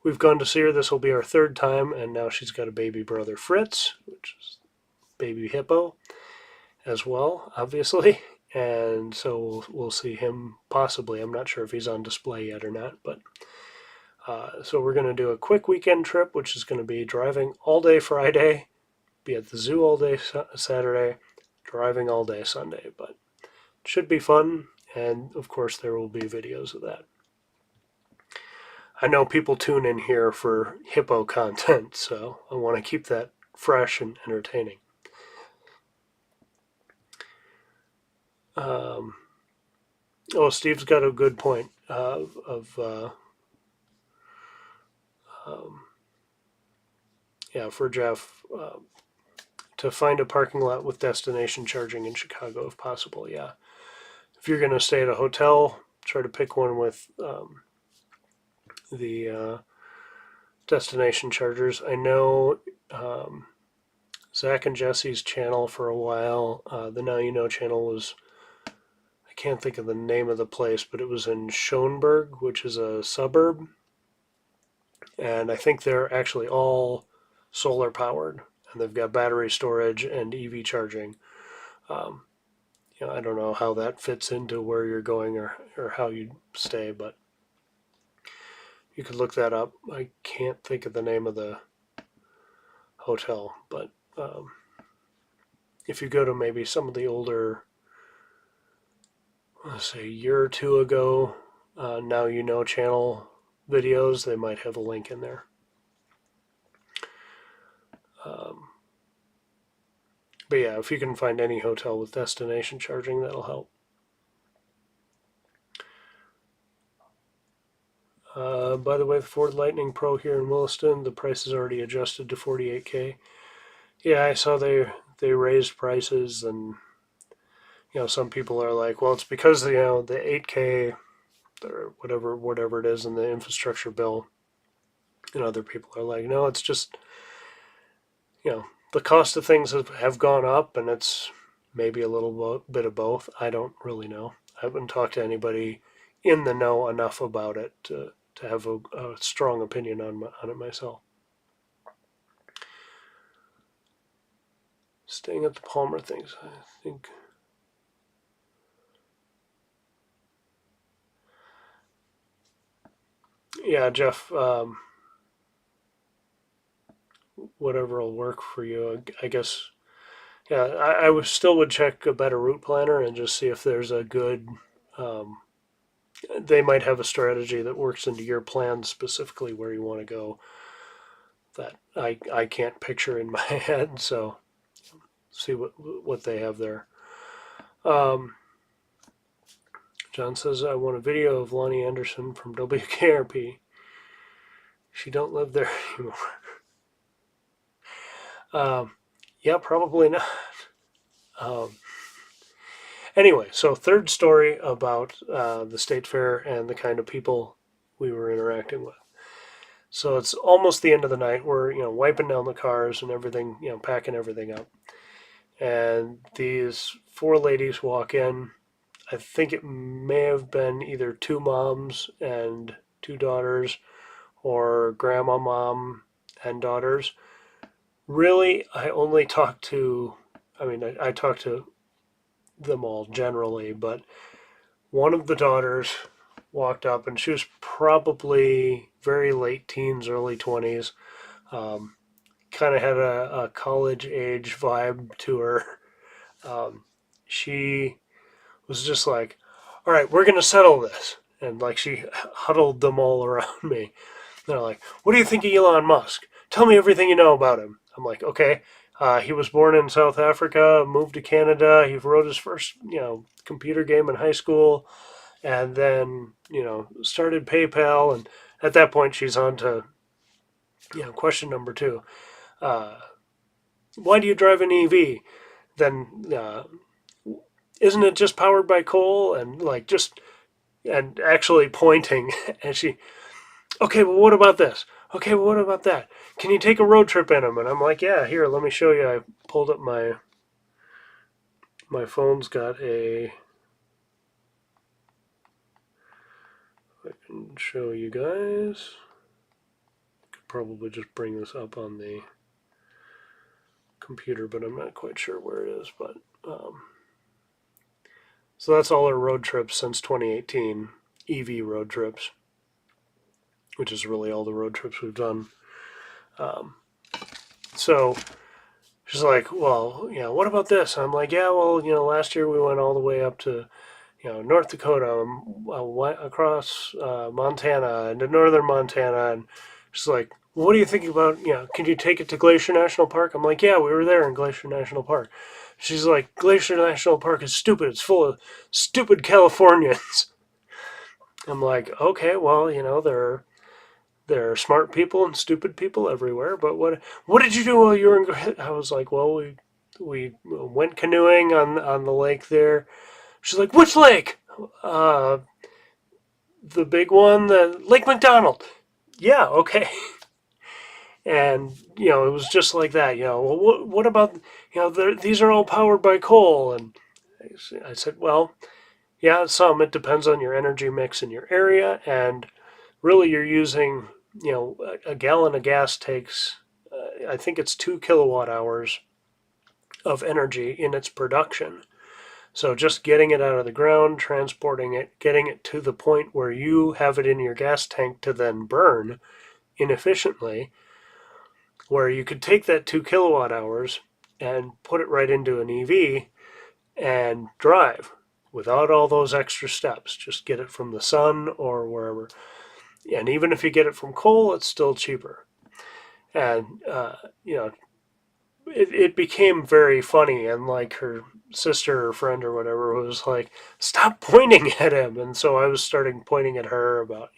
we've gone to see her. This will be our third time, and now she's got a baby brother, Fritz, which is baby hippo as well, obviously. And so we'll see him possibly. I'm not sure if he's on display yet or not, but so we're going to do a quick weekend trip, which is going to be driving all day Friday, be at the zoo all day Saturday, driving all day Sunday. But it should be fun, and of course there will be videos of that. I know people tune in here for hippo content, so I want to keep that fresh and entertaining. Steve's got a good point for Jeff, to find a parking lot with destination charging in Chicago if possible. Yeah, if you're going to stay at a hotel, try to pick one with the destination chargers. I know Zach and Jesse's channel for a while. The Now You Know channel was, I can't think of the name of the place, but it was in Schoenberg, which is a suburb. And I think they're actually all solar powered, and they've got battery storage and EV charging. I don't know how that fits into where you're going or how you stay, but you could look that up. I can't think of the name of the hotel, but if you go to maybe some of the older, let's say a year or two ago, Now You Know channel videos, they might have a link in there. But yeah, if you can find any hotel with destination charging, that'll help. By the way, the Ford Lightning Pro here in Williston, the price is already adjusted to $48K. Yeah, I saw they raised prices, and some people are like, well, it's because the 8K or whatever it is in the infrastructure bill. And other people are like, no, it's just the cost of things have gone up, and it's maybe a little bit of both. I don't really know. I haven't talked to anybody in the know enough about it to have a strong opinion on it myself. Staying at the Palmer things, I think. Yeah, Jeff, whatever will work for you, I guess. Yeah, I still would check a better route planner and just see if there's a good. They might have a strategy that works into your plan specifically where you want to go. That I can't picture in my head, so see what they have there. John says, I want a video of Lonnie Anderson from WKRP. She don't live there anymore. Yeah, probably not. Anyway, so third story about the state fair and the kind of people we were interacting with. So it's almost the end of the night. We're wiping down the cars and everything, packing everything up. And these four ladies walk in. I think it may have been either two moms and two daughters, or grandma, mom, and daughters. Really, I only talked to, I talked to them all generally, but one of the daughters walked up, and she was probably very late teens, early 20s. Kind of had a college age vibe to her. She was just like, all right, we're going to settle this. And like she huddled them all around me. They're like, what do you think of Elon Musk? tell me everything you know about him. I'm like, okay. He was born in South Africa, moved to Canada. He wrote his first, computer game in high school, and then, started PayPal. And at that point, she's on to, question number two. Uh, why do you drive an EV? Then isn't it just powered by coal? And and actually pointing, and she, okay, well, what about this? Okay, well, what about that? Can you take a road trip in them? And I'm like, yeah, here, let me show you. I pulled up my phone's got a. I can show you guys. Could probably just bring this up on the computer, but I'm not quite sure where it is. But so that's all our road trips since 2018, EV road trips, which is really all the road trips we've done. Um, so she's like, well, what about this? And I'm like, yeah, well, last year we went all the way up to, North Dakota, across Montana, into northern Montana. And she's like, well, what are you thinking about? Can you take it to Glacier National Park? I'm like, yeah, we were there in Glacier National Park. She's like, Glacier National Park is stupid. It's full of stupid Californians. I'm like, okay, well, there are smart people and stupid people everywhere. But what did you do while you were in? I was like, well, we went canoeing on the lake there. She's like, which lake? Uh, the big one, the Lake McDonald. Yeah, okay. And it was just like that. Well, what about these are all powered by coal? And I said, well, yeah, some. It depends on your energy mix in your area, and really you're using a gallon of gas takes I think it's 2 kilowatt hours of energy in its production. So just getting it out of the ground, transporting it, getting it to the point where you have it in your gas tank to then burn inefficiently, where you could take that 2 kilowatt hours and put it right into an EV and drive without all those extra steps. Just get it from the sun or wherever. And even if you get it from coal, it's still cheaper. And, it became very funny. And like her sister or friend or whatever was like, stop pointing at him. And so I was starting pointing at her about,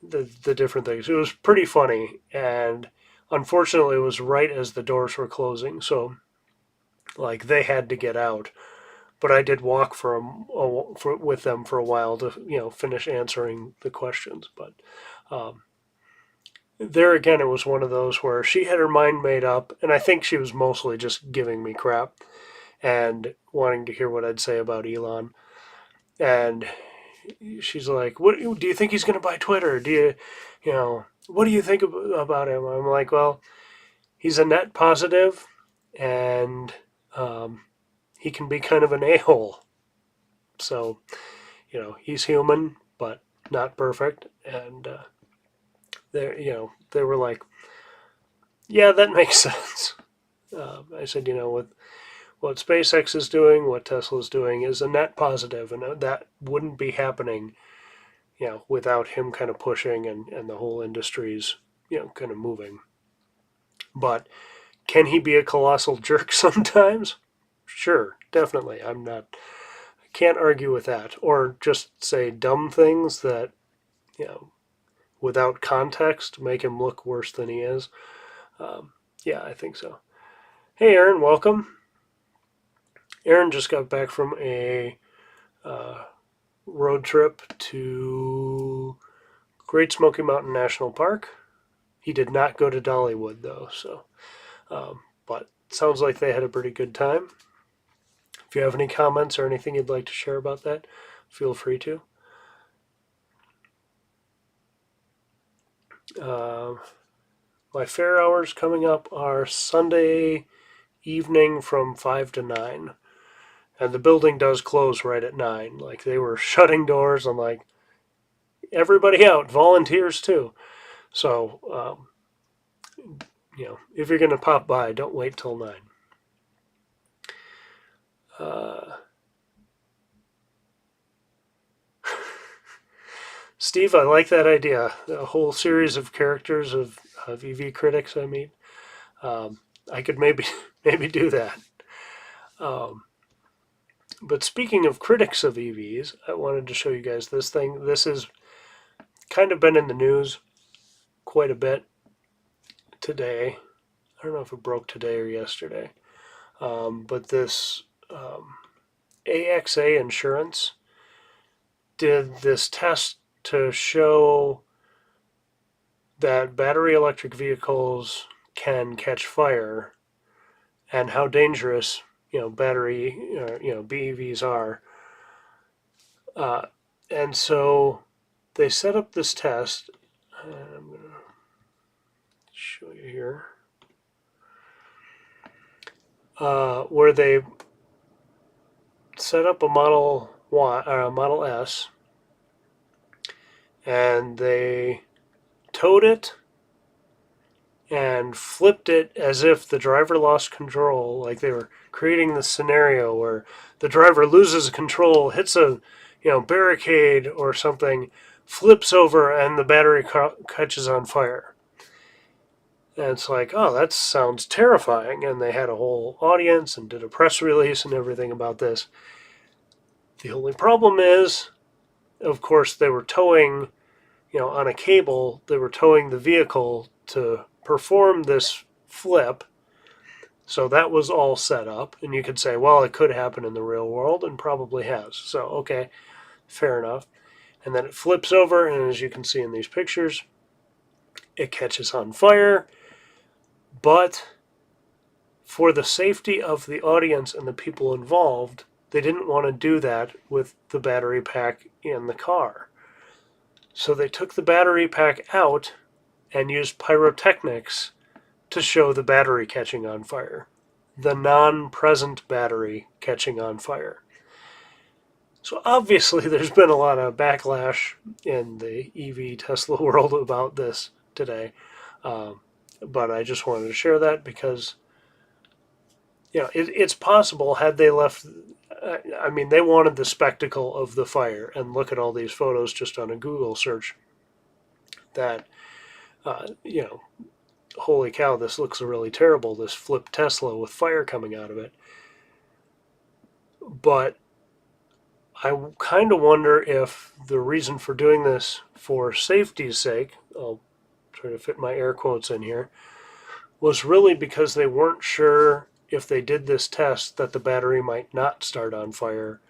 the different things. It was pretty funny. And unfortunately, it was right as the doors were closing. So, like, they had to get out. But I did walk with them for a while to, finish answering the questions. But there again, it was one of those where she had her mind made up, and I think she was mostly just giving me crap and wanting to hear what I'd say about Elon. And she's like, "What do you think he's going to buy Twitter? What do you think about him?" I'm like, "Well, he's a net positive, and he can be kind of an a-hole. So, he's human, but not perfect." And they were like, "Yeah, that makes sense." I said, with what SpaceX is doing, what Tesla is doing is a net positive, and that wouldn't be happening, without him kind of pushing and the whole industry's, kind of moving. But can he be a colossal jerk sometimes? Sure, definitely. I can't argue with that. Or just say dumb things that, without context, make him look worse than he is. Yeah, I think so. Hey, Aaron, welcome. Aaron just got back from a road trip to Great Smoky Mountain National Park. He did not go to Dollywood, though, so. But sounds like they had a pretty good time. If you have any comments or anything you'd like to share about that, feel free to. My fair hours coming up are Sunday evening from 5 to 9. And the building does close right at 9. Like, they were shutting doors. I'm like, everybody out, volunteers too. So, if you're going to pop by, don't wait till 9. Steve, I like that idea. A whole series of characters of of EV critics I meet. I could maybe maybe do that. Um, but speaking of critics of EVs, I wanted to show you guys this thing. This has kind of been in the news quite a bit today. I don't know if it broke today or yesterday. But this AXA Insurance did this test to show that battery electric vehicles can catch fire and how dangerous battery BEVs are. And so they set up this test. I'm going to show you here. Where they set up a Model S, and they towed it and flipped it as if the driver lost control, like they were creating this scenario where the driver loses control, hits a barricade or something, flips over, and the battery catches on fire. And it's like, oh, that sounds terrifying. And they had a whole audience and did a press release and everything about this. The only problem is, of course, they were towing, on a cable, they were towing the vehicle to perform this flip. So that was all set up. And you could say, well, it could happen in the real world, and probably has. So, okay, fair enough. And then it flips over, and as you can see in these pictures, it catches on fire. But for the safety of the audience and the people involved, they didn't want to do that with the battery pack in the car. So they took the battery pack out and used pyrotechnics to show the battery catching on fire. The non-present battery catching on fire. So obviously there's been a lot of backlash in the EV Tesla world about this today. But I just wanted to share that because it's possible had they left. I mean, they wanted the spectacle of the fire, and look at all these photos just on a Google search. That holy cow, this looks really terrible. This flipped Tesla with fire coming out of it. But I kind of wonder if the reason for doing this for safety's sake, I'll try to fit my air quotes in here, was really because they weren't sure if they did this test that the battery might not start on fire,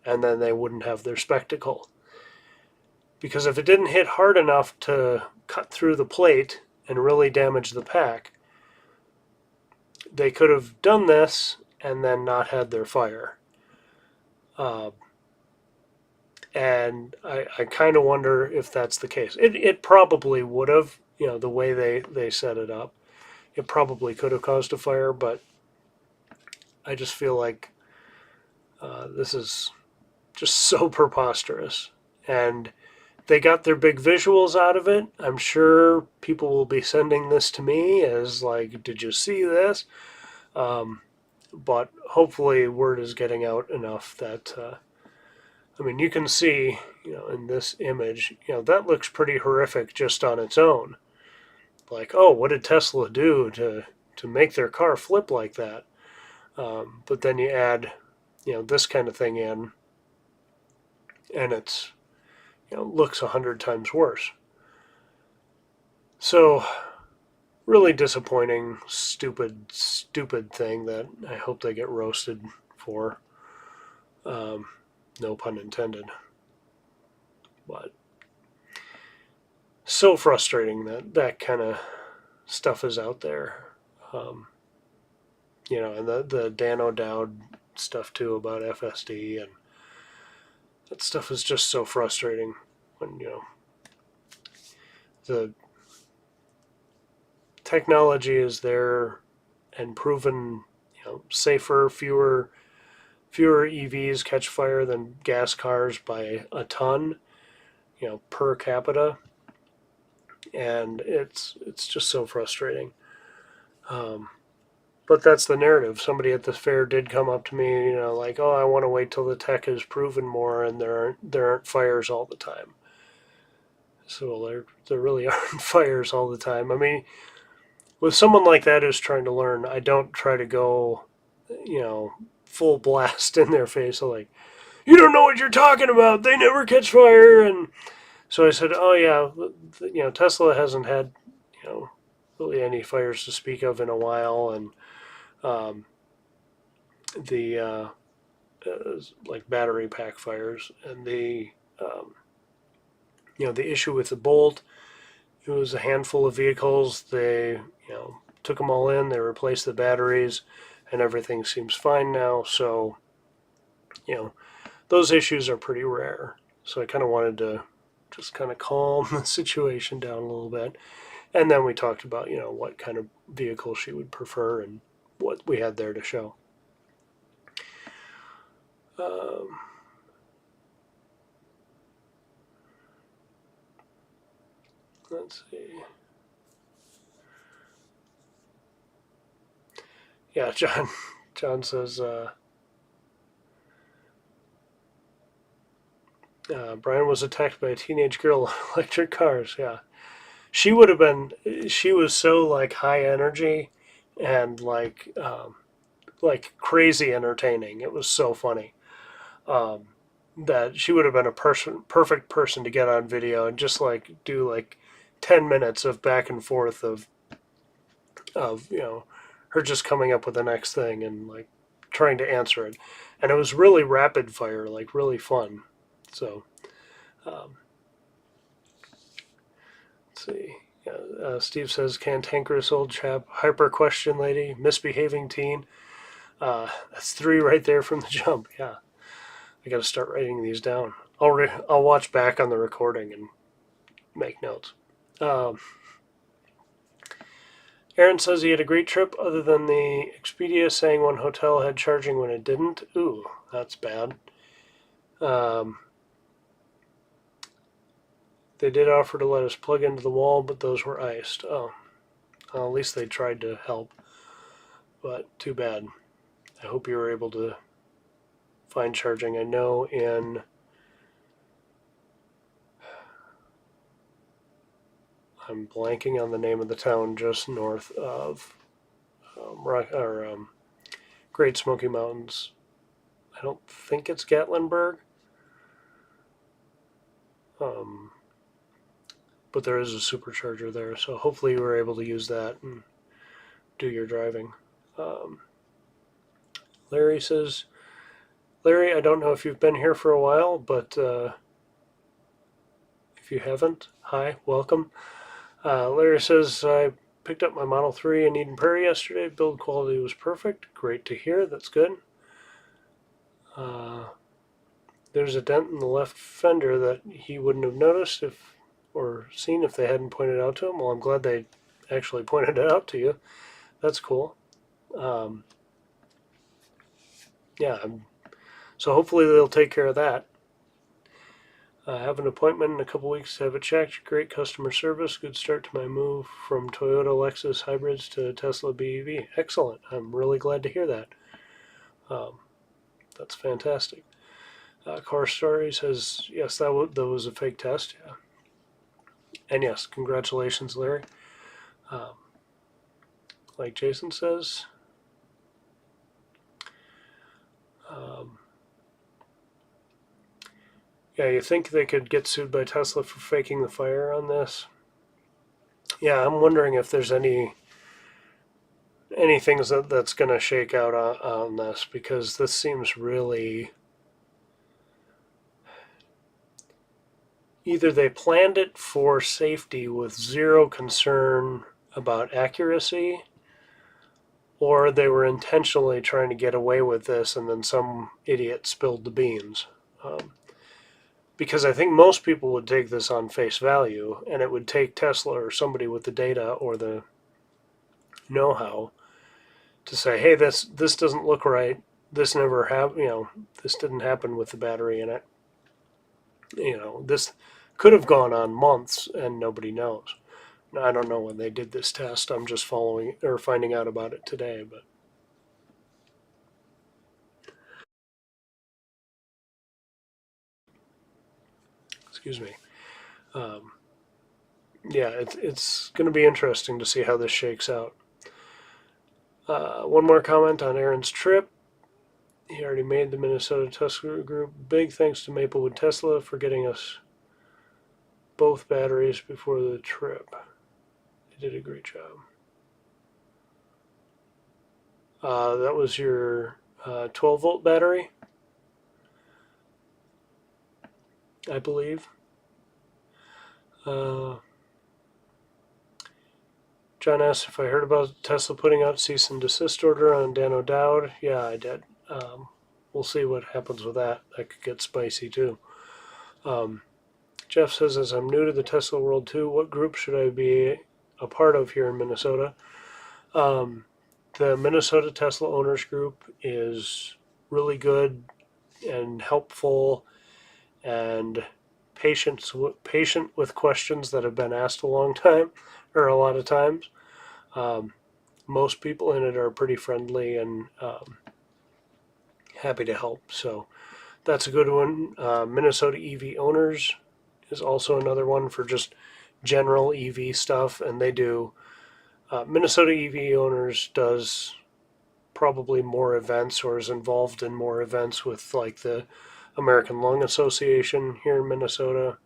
and then they wouldn't have their spectacle. Because if it didn't hit hard enough to cut through the plate and really damage the pack, they could have done this and then not had their fire. And I kind of wonder if that's the case. It probably would have, the way they set it up. It probably could have caused a fire, but I just feel like this is just so preposterous. And they got their big visuals out of it. I'm sure people will be sending this to me as like, did you see this? But hopefully word is getting out enough that, I mean, you can see, in this image, that looks pretty horrific just on its own. Like, oh, what did Tesla do to make their car flip like that? But then you add, this kind of thing in, and it's, looks 100 times worse. So, really disappointing, stupid thing that I hope they get roasted for. No pun intended. But so frustrating that kind of stuff is out there. And the Dan O'Dowd stuff too about FSD, and that stuff is just so frustrating when, the technology is there and proven, safer, fewer EVs catch fire than gas cars by a ton, per capita, and it's just so frustrating. But that's the narrative. Somebody at the fair did come up to me, like, oh, I want to wait till the tech is proven more and there aren't fires all the time. So there really aren't fires all the time. I mean, with someone like that who's trying to learn, I don't try to go, full blast in their face. So like, you don't know what you're talking about. They never catch fire. And so I said, oh yeah, Tesla hasn't had, really any fires to speak of in a while, and um, the like battery pack fires, and um, the issue with the Bolt. It was a handful of vehicles. They took them all in. They replaced the batteries, and everything seems fine now. So you know those issues are pretty rare. So I kind of wanted to just kind of calm the situation down a little bit, and then we talked about what kind of vehicle she would prefer and what we had there to show. Um, let's see. Yeah, John. John says Brian was attacked by a teenage girl on electric cars. Yeah, she would have been. She was so like high energy and like crazy entertaining. It was so funny. Um, that she would have been a perfect person to get on video and just like do like 10 minutes of back and forth of her just coming up with the next thing and like trying to answer it, and it was really rapid fire, like really fun. So um, let's see. Yeah, Steve says cantankerous old chap, hyper question lady, misbehaving teen. That's three right there from the jump. Yeah, I got to start writing these down. I'll watch back on the recording and make notes. Um, Aaron says he had a great trip, other than the Expedia saying one hotel had charging when it didn't. Ooh, that's bad. Um, they did offer to let us plug into the wall, but those were iced. Oh, well, at least they tried to help, but too bad. I hope you were able to find charging. I know I'm blanking on the name of the town just north of Great Smoky Mountains. I don't think it's Gatlinburg, um, but there is a supercharger there, so hopefully you were able to use that and do your driving. Um, Larry says, Larry, I don't know if you've been here for a while, but if you haven't, hi, welcome. Larry says, I picked up my Model 3 in Eden Prairie yesterday. Build quality was perfect. Great to hear. That's good. Uh, there's a dent in the left fender that he wouldn't have noticed if or seen if they hadn't pointed it out to him. Well, I'm glad they actually pointed it out to you. That's cool. Um, yeah, so hopefully they'll take care of that. I have an appointment in a couple weeks to have it checked. Great customer service. Good start to my move from Toyota Lexus hybrids to Tesla BEV. Excellent. I'm really glad to hear that. Um, that's fantastic. Car Story says, yes, that was a fake test. Yeah. And yes, congratulations, Larry. Um, like Jason says, um, yeah, you think they could get sued by Tesla for faking the fire on this? Yeah, I'm wondering if there's any things that's going to shake out on this, because this seems really, either they planned it for safety with zero concern about accuracy, or they were intentionally trying to get away with this and then some idiot spilled the beans. Um, because I think most people would take this on face value, and it would take Tesla or somebody with the data or the know-how to say, hey, this doesn't look right. This never happened. This didn't happen with the battery in it. This could have gone on months and nobody knows. Now, I don't know when they did this test. I'm just following or finding out about it today. But excuse me. Um, yeah, it's going to be interesting to see how this shakes out. One more comment on Aaron's trip. He already made the Minnesota Tesla group. Big thanks to Maplewood Tesla for getting us both batteries before the trip. They did a great job. That was your 12-volt battery, I believe. Uh, John asked if I heard about Tesla putting out cease and desist order on Dan O'Dowd. Yeah, I did. We'll see what happens with that. That could get spicy too. Um, Jeff says, as I'm new to the Tesla world too, what group should I be a part of here in Minnesota? Um, the Minnesota Tesla Owners Group is really good and helpful and patient with questions that have been asked a long time or a lot of times. Um, most people in it are pretty friendly and happy to help. So that's a good one. Minnesota EV Owners is also another one for just general EV stuff, and they do. Minnesota EV Owners does probably more events or is involved in more events with like the American Lung Association here in Minnesota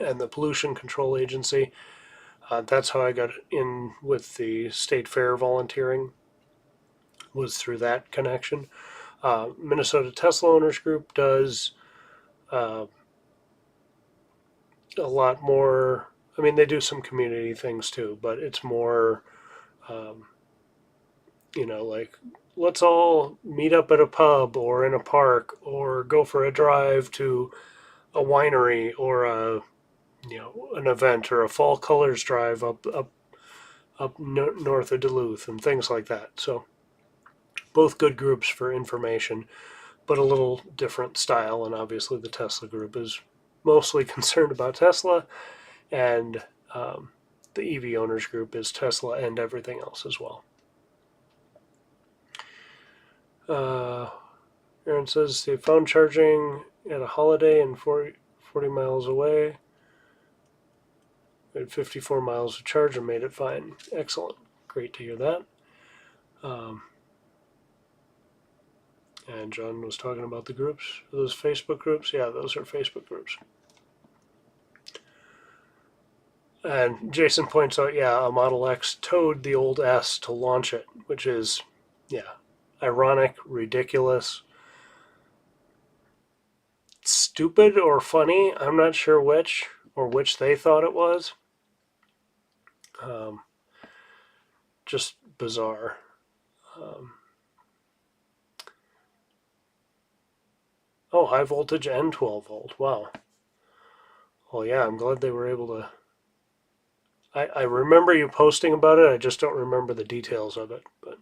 and the Pollution Control Agency. That's how I got in with the state fair volunteering, was through that connection. Minnesota Tesla Owners Group does uh, a lot more. I mean, they do some community things too, but it's more, um, like let's all meet up at a pub or in a park or go for a drive to a winery or an event or a fall colors drive up north of Duluth and things like that. So both good groups for information, but a little different style. And obviously, the Tesla group is mostly concerned about Tesla, and the EV owners group is Tesla and everything else as well. Uh, Aaron says they found charging at a Holiday and 40 miles away. We had 54 miles of charge and made it fine. Excellent. Great to hear that. Um, and John was talking about the groups. Are those Facebook groups? Yeah, those are Facebook groups. And Jason points out, yeah, a Model X towed the old S to launch it, which is, yeah, ironic, ridiculous, stupid, or funny. I'm not sure which, or which they thought it was. Um, just bizarre. Um, high voltage and 12 volt. Wow. Well, yeah, I'm glad they were able to. I remember you posting about it. I just don't remember the details of it. But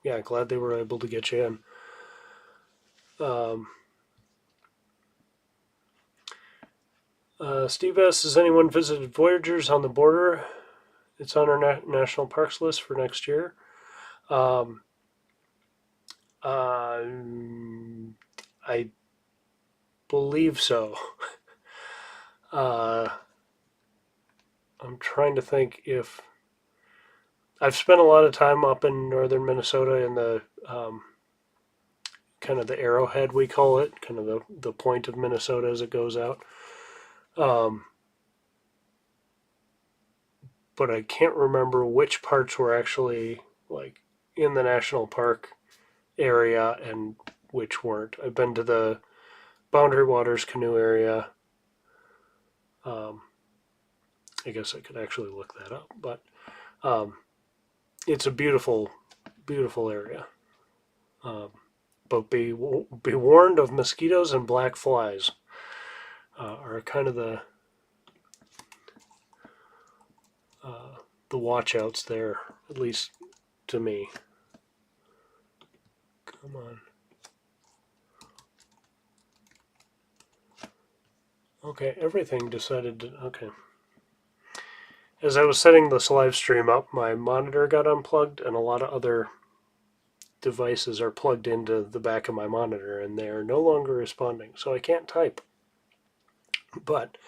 yeah, glad they were able to get you in. Steve asks, has anyone visited Voyagers on the border? It's on our national parks list for next year. Um, uh, I believe so. I'm trying to think if I've spent a lot of time up in northern Minnesota in the kind of the arrowhead, we call it, kind of the point of Minnesota as it goes out. Um, but I can't remember which parts were actually like in the national park area and which weren't. I've been to the Boundary Waters canoe area. Um, I guess I could actually look that up, but um, it's a beautiful, beautiful area. Um, but be warned of mosquitoes and black flies. Are kind of the watchouts there, at least to me. Come on. Okay, everything decided to. Okay. As I was setting this live stream up, my monitor got unplugged, and a lot of other devices are plugged into the back of my monitor, and they are no longer responding, so I can't type. But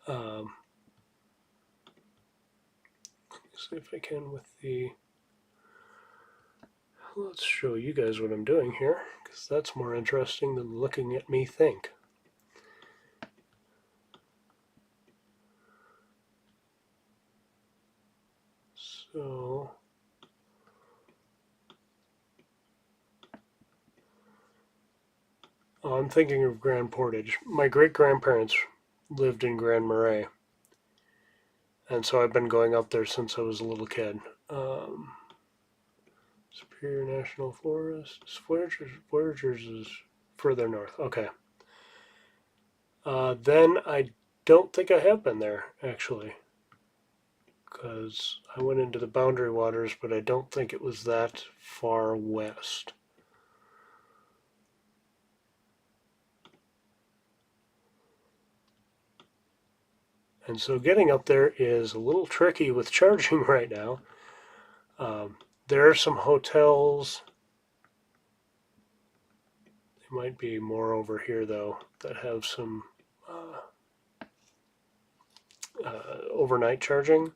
Um, see if I can with the. Let's show you guys what I'm doing here, because that's more interesting than looking at me think. So, I'm thinking of Grand Portage. My great-grandparents lived in Grand Marais, and so I've been going up there since I was a little kid. Superior National Forest. Voyagers is further north. Okay. Then I don't think I have been there, actually, because I went into the Boundary Waters, but I don't think it was that far west. And so getting up there is a little tricky with charging right now. There are some hotels. There might be more over here, though, that have some overnight charging.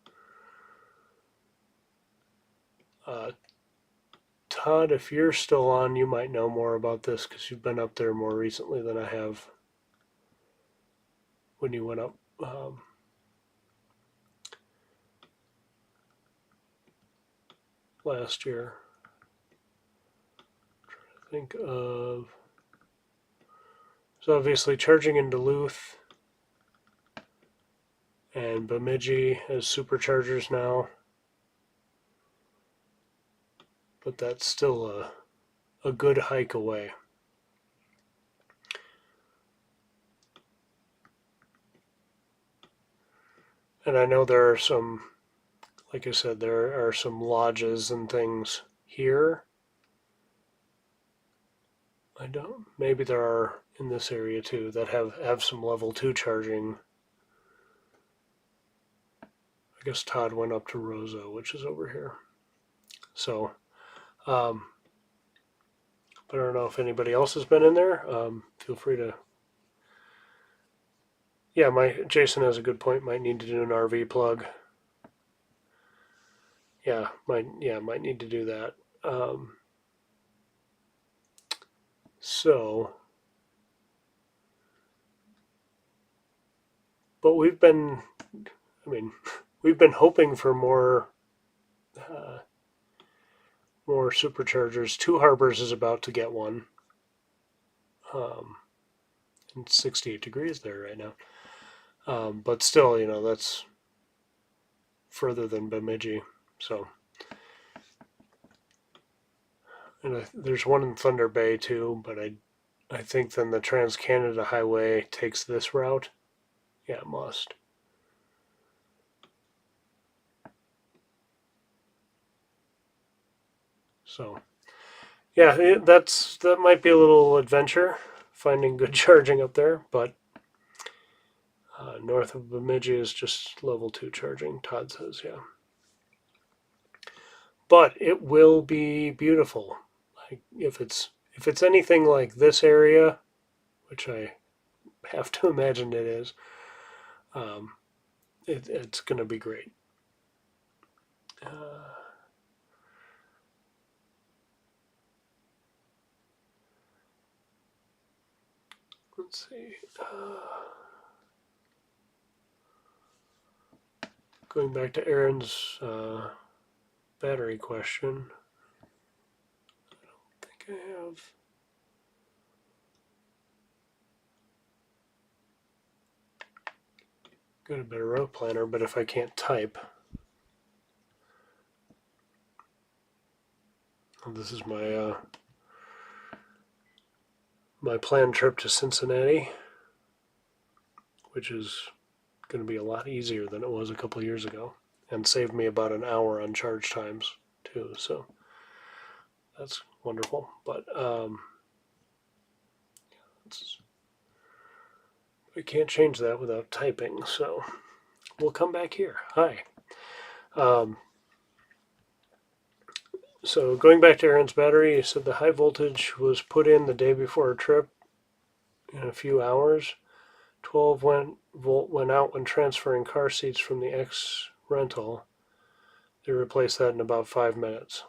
Todd, if you're still on, you might know more about this because you've been up there more recently than I have when you went up. Last year. I'm trying to think of. So obviously charging in Duluth and Bemidji has superchargers now, but that's still a good hike away. And I know there are some, like I said, there are some lodges and things here. I don't. Maybe there are in this area too that have some level 2 charging. I guess Todd went up to Rosa, which is over here. So, but I don't know if anybody else has been in there. Feel free to. Yeah, Jason has a good point. Might need to do an RV plug. Yeah, might need to do that. So, but we've been. I mean, we've been hoping for uh, more superchargers. Two Harbors is about to get one. And 68 degrees there right now. But still, that's further than Bemidji. So, and there's one in Thunder Bay too, but I think then the Trans Canada Highway takes this route. Yeah, it must. So, yeah, that might be a little adventure finding good charging up there, but north of Bemidji is just level 2 charging. Todd says, yeah. But it will be beautiful. Like if it's anything like this area, which I have to imagine it is, it's going to be great. Let's see. Going back to Aaron's battery question. I don't think I have. Got a better route planner, but if I can't type. This is my planned trip to Cincinnati, which is going to be a lot easier than it was a couple of years ago, and saved me about an hour on charge times too. So that's wonderful. But I can't change that without typing. So we'll come back here. Hi. So going back to Aaron's battery, he said the high voltage was put in the day before our trip in a few hours. 12-volt went out when transferring car seats from the X rental. They replaced that in about 5 minutes.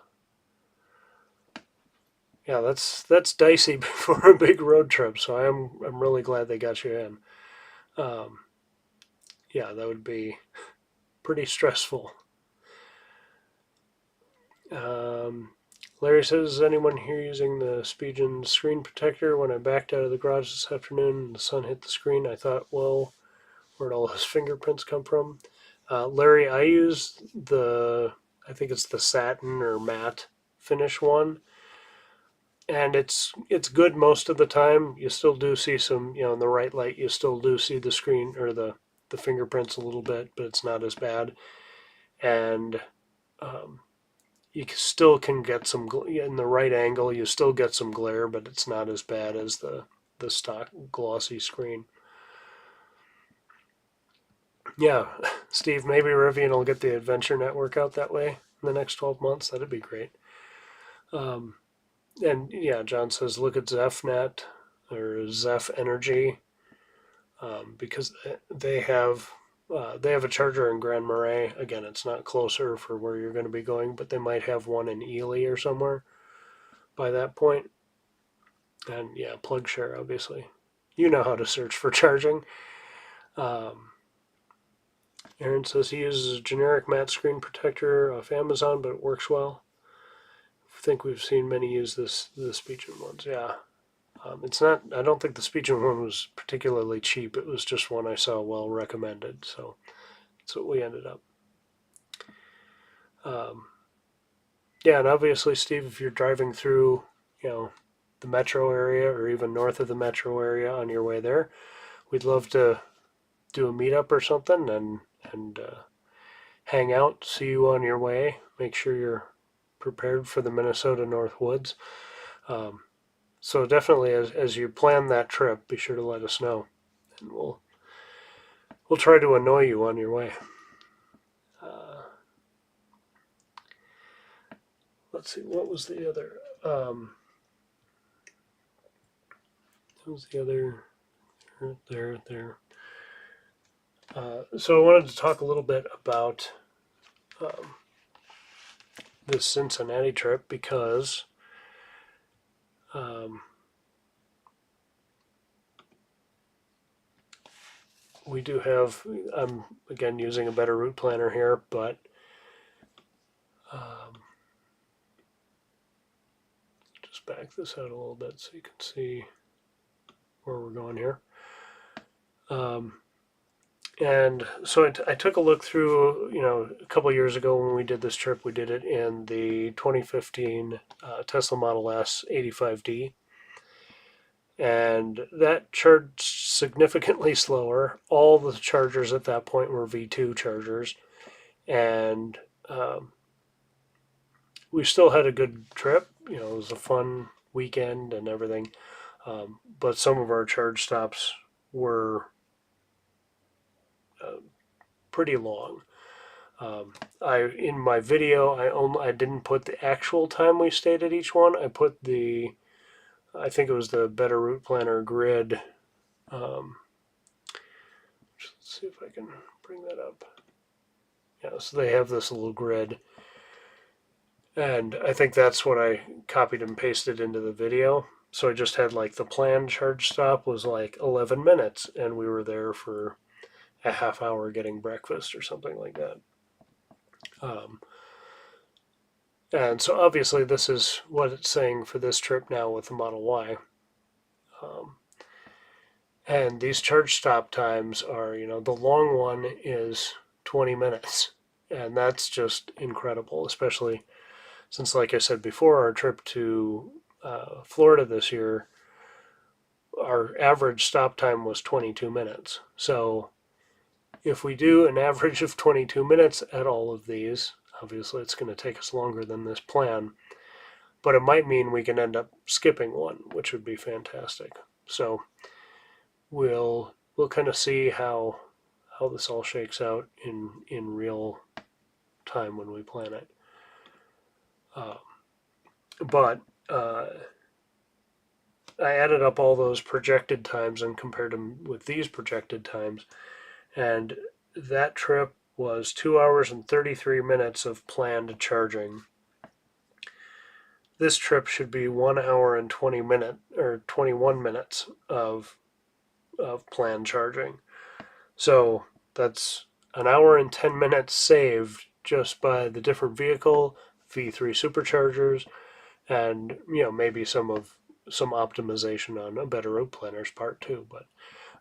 Yeah, that's dicey before a big road trip. So I'm really glad they got you in. Yeah, that would be pretty stressful. Um, Larry says, is anyone here using the Spigen screen protector? When I backed out of the garage this afternoon and the sun hit the screen, I thought, well, where'd all those fingerprints come from? Larry, I use I think it's the satin or matte finish one, and it's good most of the time. You still do see some, in the right light, you still do see the screen or the fingerprints a little bit, but it's not as bad. And um, you still can get some in the right angle. You still get some glare, but it's not as bad as the stock glossy screen. Yeah, Steve, maybe Rivian will get the Adventure Network out that way in the next 12 months. That'd be great. Um, and yeah, John says look at ZephNet or Zeph Energy because they have a charger in Grand Marais. Again, it's not closer for where you're going to be going, but they might have one in Ely or somewhere by that point. And yeah, PlugShare, obviously. You know how to search for charging. Um, Aaron says he uses a generic matte screen protector off Amazon, but it works well. I think we've seen many use the Spigen ones. Yeah, it's not. I don't think the Spigen one was particularly cheap. It was just one I saw well recommended, so that's what we ended up. Um, yeah, and obviously, Steve, if you're driving through, the metro area or even north of the metro area on your way there, we'd love to do a meetup or something and hang out, see you on your way. Make sure you're prepared for the Minnesota North Woods. Um, so definitely, as you plan that trip, be sure to let us know, and we'll try to annoy you on your way. Uh, let's see, what was the other? What was the other? There. So I wanted to talk a little bit about um, this Cincinnati trip because um, we do have, I'm again using a better route planner here, but just back this out a little bit so you can see where we're going here. Um, and so I took a look through, a couple of years ago when we did this trip, we did it in the 2015 Tesla Model S 85D. And that charged significantly slower. All the chargers at that point were V2 chargers. And we still had a good trip. It was a fun weekend and everything. But some of our charge stops were pretty long. In my video, I didn't put the actual time we stayed at each one. I put I think it was the Better Route Planner grid. Let's see if I can bring that up. Yeah, so they have this little grid, and I think that's what I copied and pasted into the video. So I just had like the planned charge stop was like 11 minutes, and we were there for a half hour getting breakfast or something like that. Um, and so obviously this is what it's saying for this trip now with the Model Y. Um, and these charge stop times are, the long one is 20 minutes. And that's just incredible, especially since, like I said before, our trip to Florida this year, our average stop time was 22 minutes. So if we do an average of 22 minutes at all of these, obviously it's going to take us longer than this plan, but it might mean we can end up skipping one, which would be fantastic. So we'll kind of see how this all shakes out in real time when we plan it. But I added up all those projected times and compared them with these projected times, and that trip was 2 hours and 33 minutes of planned charging. This trip should be 1 hour and 21 minutes of planned charging. So that's an hour and 10 minutes saved just by the different vehicle, V3 superchargers, and maybe some optimization on a better route planner's part too. But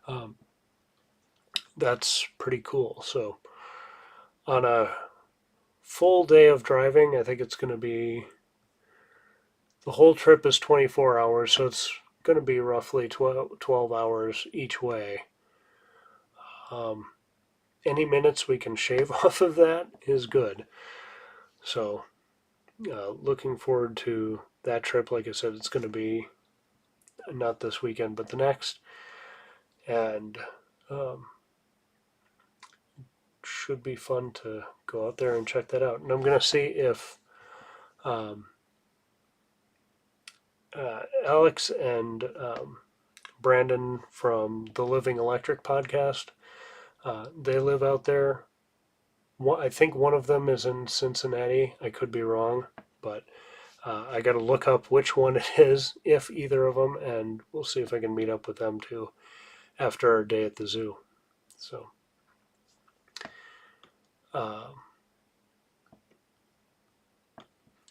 um, that's pretty cool. So on a full day of driving, I think it's going to be, the whole trip is 24 hours, so it's going to be roughly 12 hours each way. Um, any minutes we can shave off of that is good. So looking forward to that trip. Like I said, it's going to be not this weekend, but the next. And should be fun to go out there and check that out. And I'm going to see if Alex and Brandon from the Living Electric podcast, they live out there. I think one of them is in Cincinnati. I could be wrong, but I got to look up which one it is, if either of them, and we'll see if I can meet up with them too after our day at the zoo. So,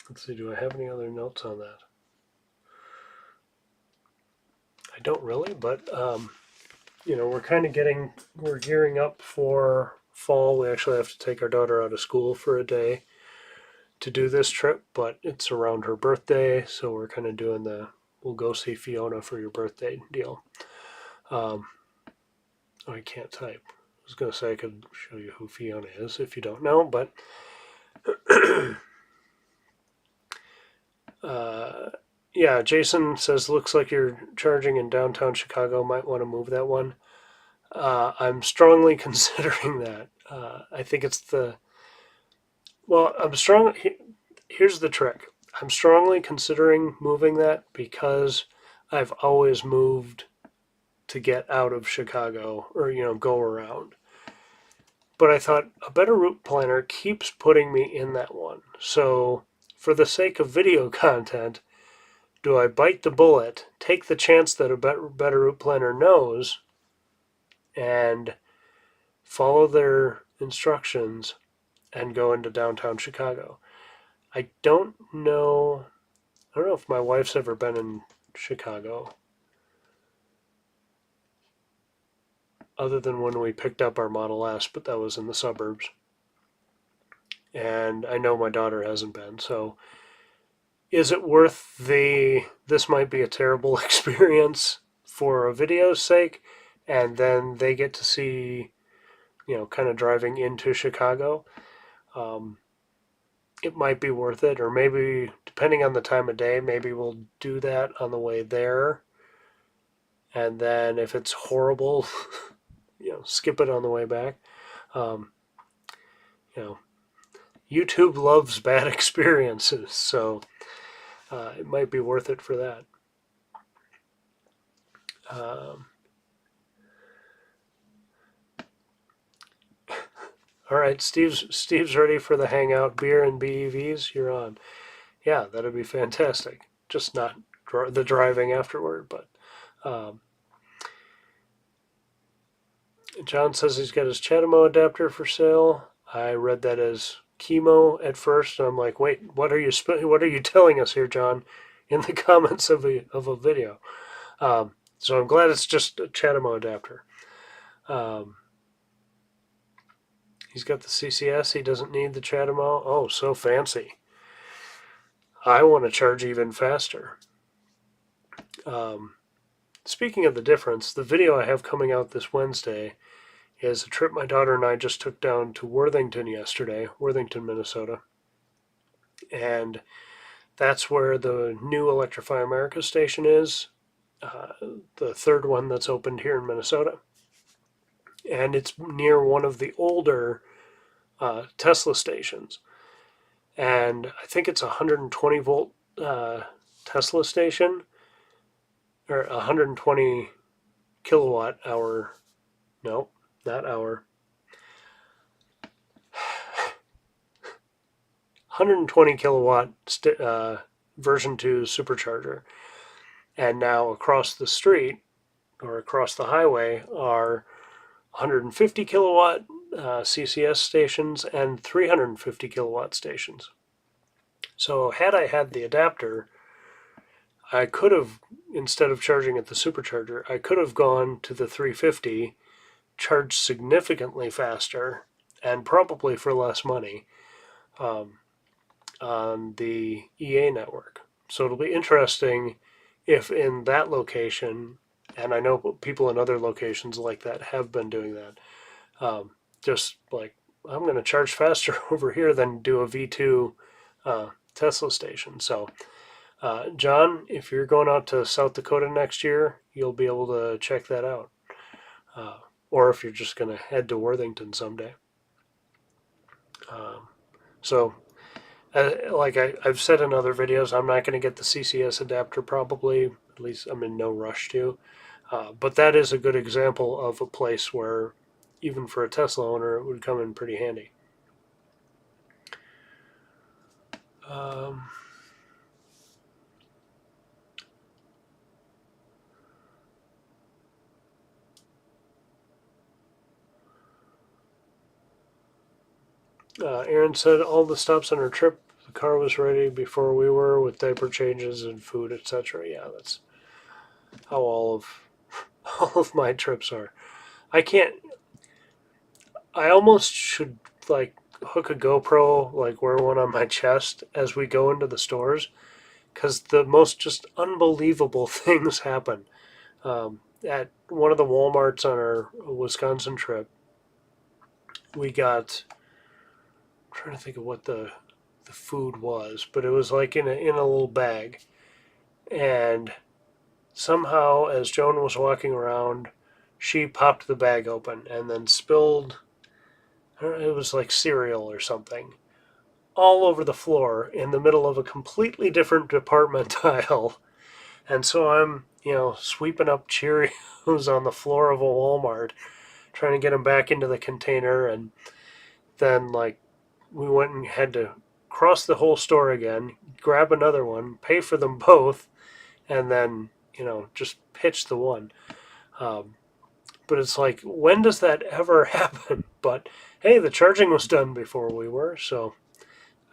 let's see, do I have any other notes on that? I don't really, but we're gearing up for fall. We actually have to take our daughter out of school for a day to do this trip, but it's around her birthday, so we're kind of doing we'll go see Fiona for your birthday deal. Oh, I can't type. I was going to say I could show you who Fiona is if you don't know, but yeah, Jason says, looks like you're charging in downtown Chicago. Might want to move that one. I'm strongly considering that. I think it's here's the trick. I'm strongly considering moving that because I've always moved to get out of Chicago or, go around. But I thought a better route planner keeps putting me in that one. So for the sake of video content, do I bite the bullet, take the chance that a better route planner knows, and follow their instructions and go into downtown Chicago? I don't know if my wife's ever been in Chicago, other than when we picked up our Model S, but that was in the suburbs. And I know my daughter hasn't been, so is it worth this might be a terrible experience for a video's sake, and then they get to see, kind of driving into Chicago? It might be worth it, or maybe, depending on the time of day, maybe we'll do that on the way there. And then if it's horrible, skip it on the way back. YouTube loves bad experiences, so it might be worth it for that. All right, Steve's ready for the hangout. Beer and BEVs, you're on. Yeah, that'd be fantastic. Just not the driving afterward, but. John says he's got his Chatamo adapter for sale. I read that as chemo at first, and I'm like, wait, what are you telling us here, John? In the comments of a video. So I'm glad it's just a Chatamo adapter. He's got the CCS. He doesn't need the Chatamo. Oh, so fancy. I want to charge even faster. Speaking of the difference, the video I have coming out this Wednesday is a trip my daughter and I just took down to Worthington yesterday, Worthington, Minnesota. And that's where the new Electrify America station is, the third one that's opened here in Minnesota. And it's near one of the older Tesla stations. And I think it's a 120 volt Tesla station, or 120 kilowatt hour. No, not hour. 120 kilowatt version 2 supercharger. And now across the street or across the highway are 150 kilowatt CCS stations and 350 kilowatt stations. So had I had the adapter, I could have, instead of charging at the supercharger, I could have gone to the 350, charged significantly faster, and probably for less money um, on the EA network. So it'll be interesting if in that location, and I know people in other locations like that have been doing that, just like, I'm going to charge faster over here than do a V2 Tesla station. So, John, if you're going out to South Dakota next year, you'll be able to check that out. Uh, or if you're just going to head to Worthington someday. Um, so, like I've said in other videos, I'm not going to get the CCS adapter probably. At least I'm in no rush to. But that is a good example of a place where, even for a Tesla owner, it would come in pretty handy. Um, Aaron said all the stops on her trip, the car was ready before we were, with diaper changes and food, etc. Yeah, that's how all of all of my trips are. I can't. I almost should like hook a GoPro, like wear one on my chest as we go into the stores, because the most just unbelievable things happen. At one of the WalMarts on our Wisconsin trip, we got. I'm trying to think of what the food was, but it was like in a little bag, and somehow as Joan was walking around, she popped the bag open and then spilled. It was like cereal or something all over the floor in the middle of a completely different department aisle. And so I'm, sweeping up Cheerios on the floor of a Walmart, trying to get them back into the container. And then, like, we went and had to cross the whole store again, grab another one, pay for them both, and then, just pitch the one. Um, but it's like, when does that ever happen? But hey, the charging was done before we were, so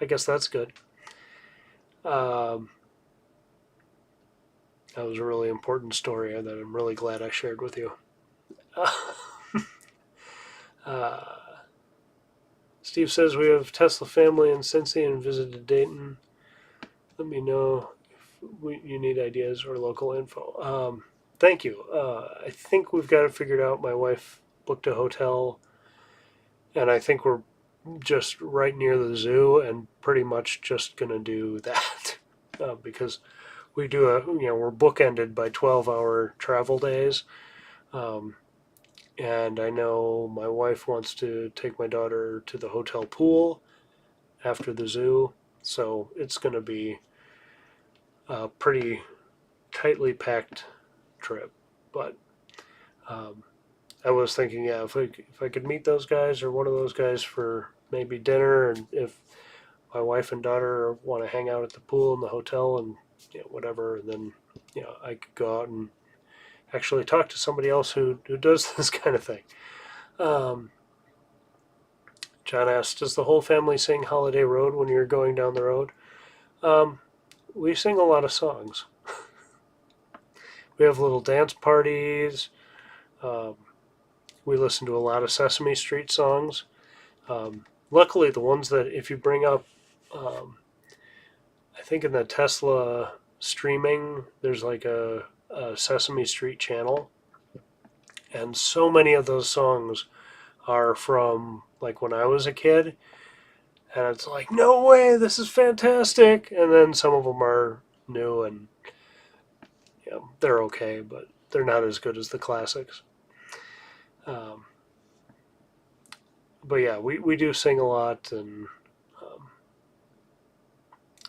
I guess that's good. Um, that was a really important story that I'm really glad I shared with you. Uh, Steve says we have Tesla family in Cincy and visited Dayton. Let me know if you need ideas or local info. Thank you. I think we've got it figured out. My wife booked a hotel, and I think we're just right near the zoo, and pretty much just gonna do that because we do we're bookended by 12-hour travel days. Um, and I know my wife wants to take my daughter to the hotel pool after the zoo, so it's going to be a pretty tightly packed trip. But I was thinking, yeah, if I could meet those guys or one of those guys for maybe dinner, and if my wife and daughter want to hang out at the pool in the hotel and whatever, and then I could go out and actually talk to somebody else who does this kind of thing. Um, John asked, does the whole family sing Holiday Road when you're going down the road? Um, we sing a lot of songs. We have little dance parties. Um, we listen to a lot of Sesame Street songs. Luckily, the ones that if you bring up, I think in the Tesla streaming, there's like a Sesame Street channel. And so many of those songs are from like when I was a kid. And it's like, no way, this is fantastic. And then some of them are new and they're okay, but they're not as good as the classics. Um, but yeah, we do sing a lot and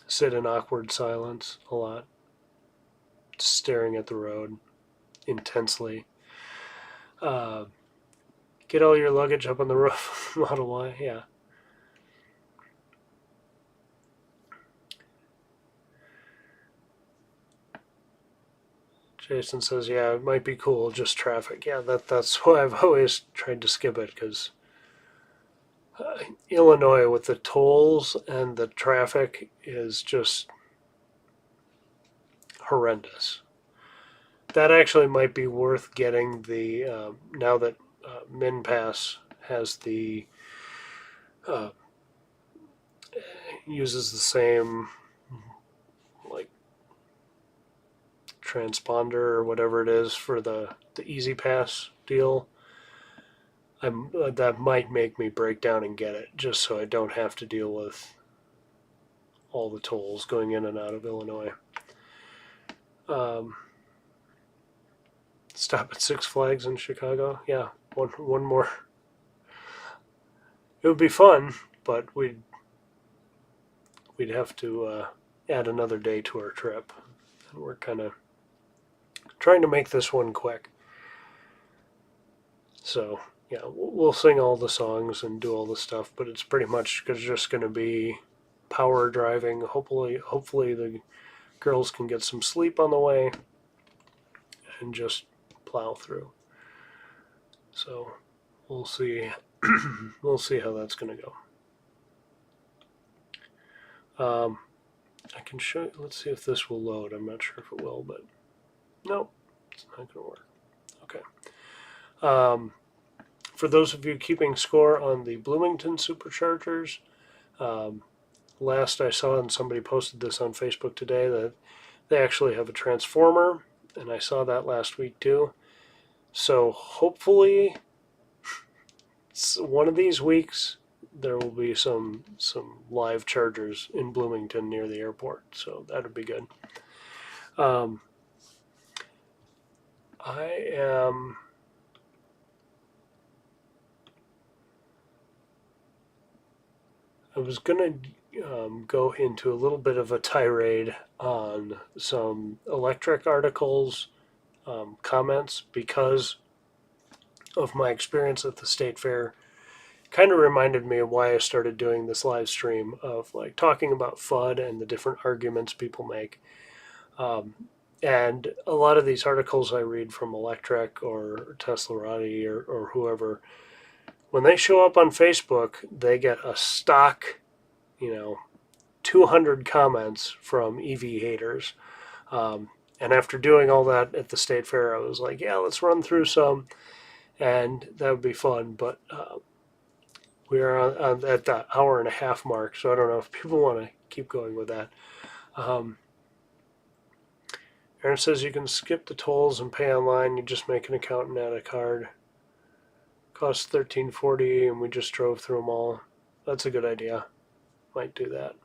sit in awkward silence a lot. staring at the road intensely. Get all your luggage up on the roof. Model Y, yeah. Jason says, yeah, it might be cool, just traffic. Yeah, that's why I've always tried to skip it, because Illinois with the tolls and the traffic is just horrendous. That actually might be worth getting the, now that MinPass has the, uh, uses the same, like, transponder or whatever it is for the Easy Pass deal. That might make me break down and get it, just so I don't have to deal with all the tolls going in and out of Illinois. Stop at Six Flags in Chicago. Yeah, one more. It would be fun, but we'd have to add another day to our trip, and we're kind of trying to make this one quick. So yeah, we'll sing all the songs and do all the stuff, but it's pretty much just going to be power driving. Hopefully the girls can get some sleep on the way and just plow through. So we'll see. We'll see how that's going to go. I can show you. Let's see if this will load. I'm not sure if it will, but no, it's not going to work. Okay. For those of you keeping score on the Bloomington Superchargers, last I saw, and somebody posted this on Facebook today, that they actually have a transformer, and I saw that last week too. So hopefully, one of these weeks there will be some live chargers in Bloomington near the airport. So that would be good. I was going to go into a little bit of a tirade on some electric articles, comments, because of my experience at the state fair. Kind of reminded me of why I started doing this live stream of like talking about FUD and the different arguments people make. And a lot of these articles I read from Electrek or Teslarati or whoever, when they show up on Facebook, they get a stock, 200 comments from EV haters. And after doing all that at the state fair, I was like, yeah, let's run through some, and that would be fun. But we are at the hour and a half mark, so I don't know if people want to keep going with that. Aaron says you can skip the tolls and pay online. You just make an account and add a card. Costs $13.40, and we just drove through them all. That's a good idea. Might do that.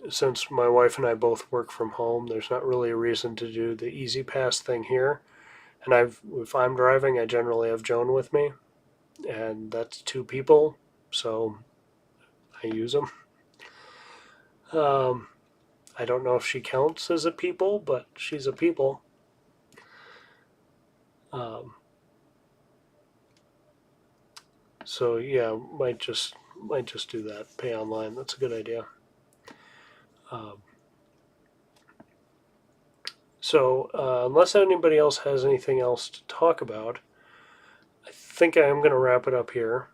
Since my wife and I both work from home, there's not really a reason to do the Easy Pass thing here. And if I'm driving, I generally have Joan with me, and that's 2 people, so I use them. I don't know if she counts as a people, but she's a people. So yeah, might just do that. Pay online. That's a good idea. So unless anybody else has anything else to talk about, I think I am going to wrap it up here,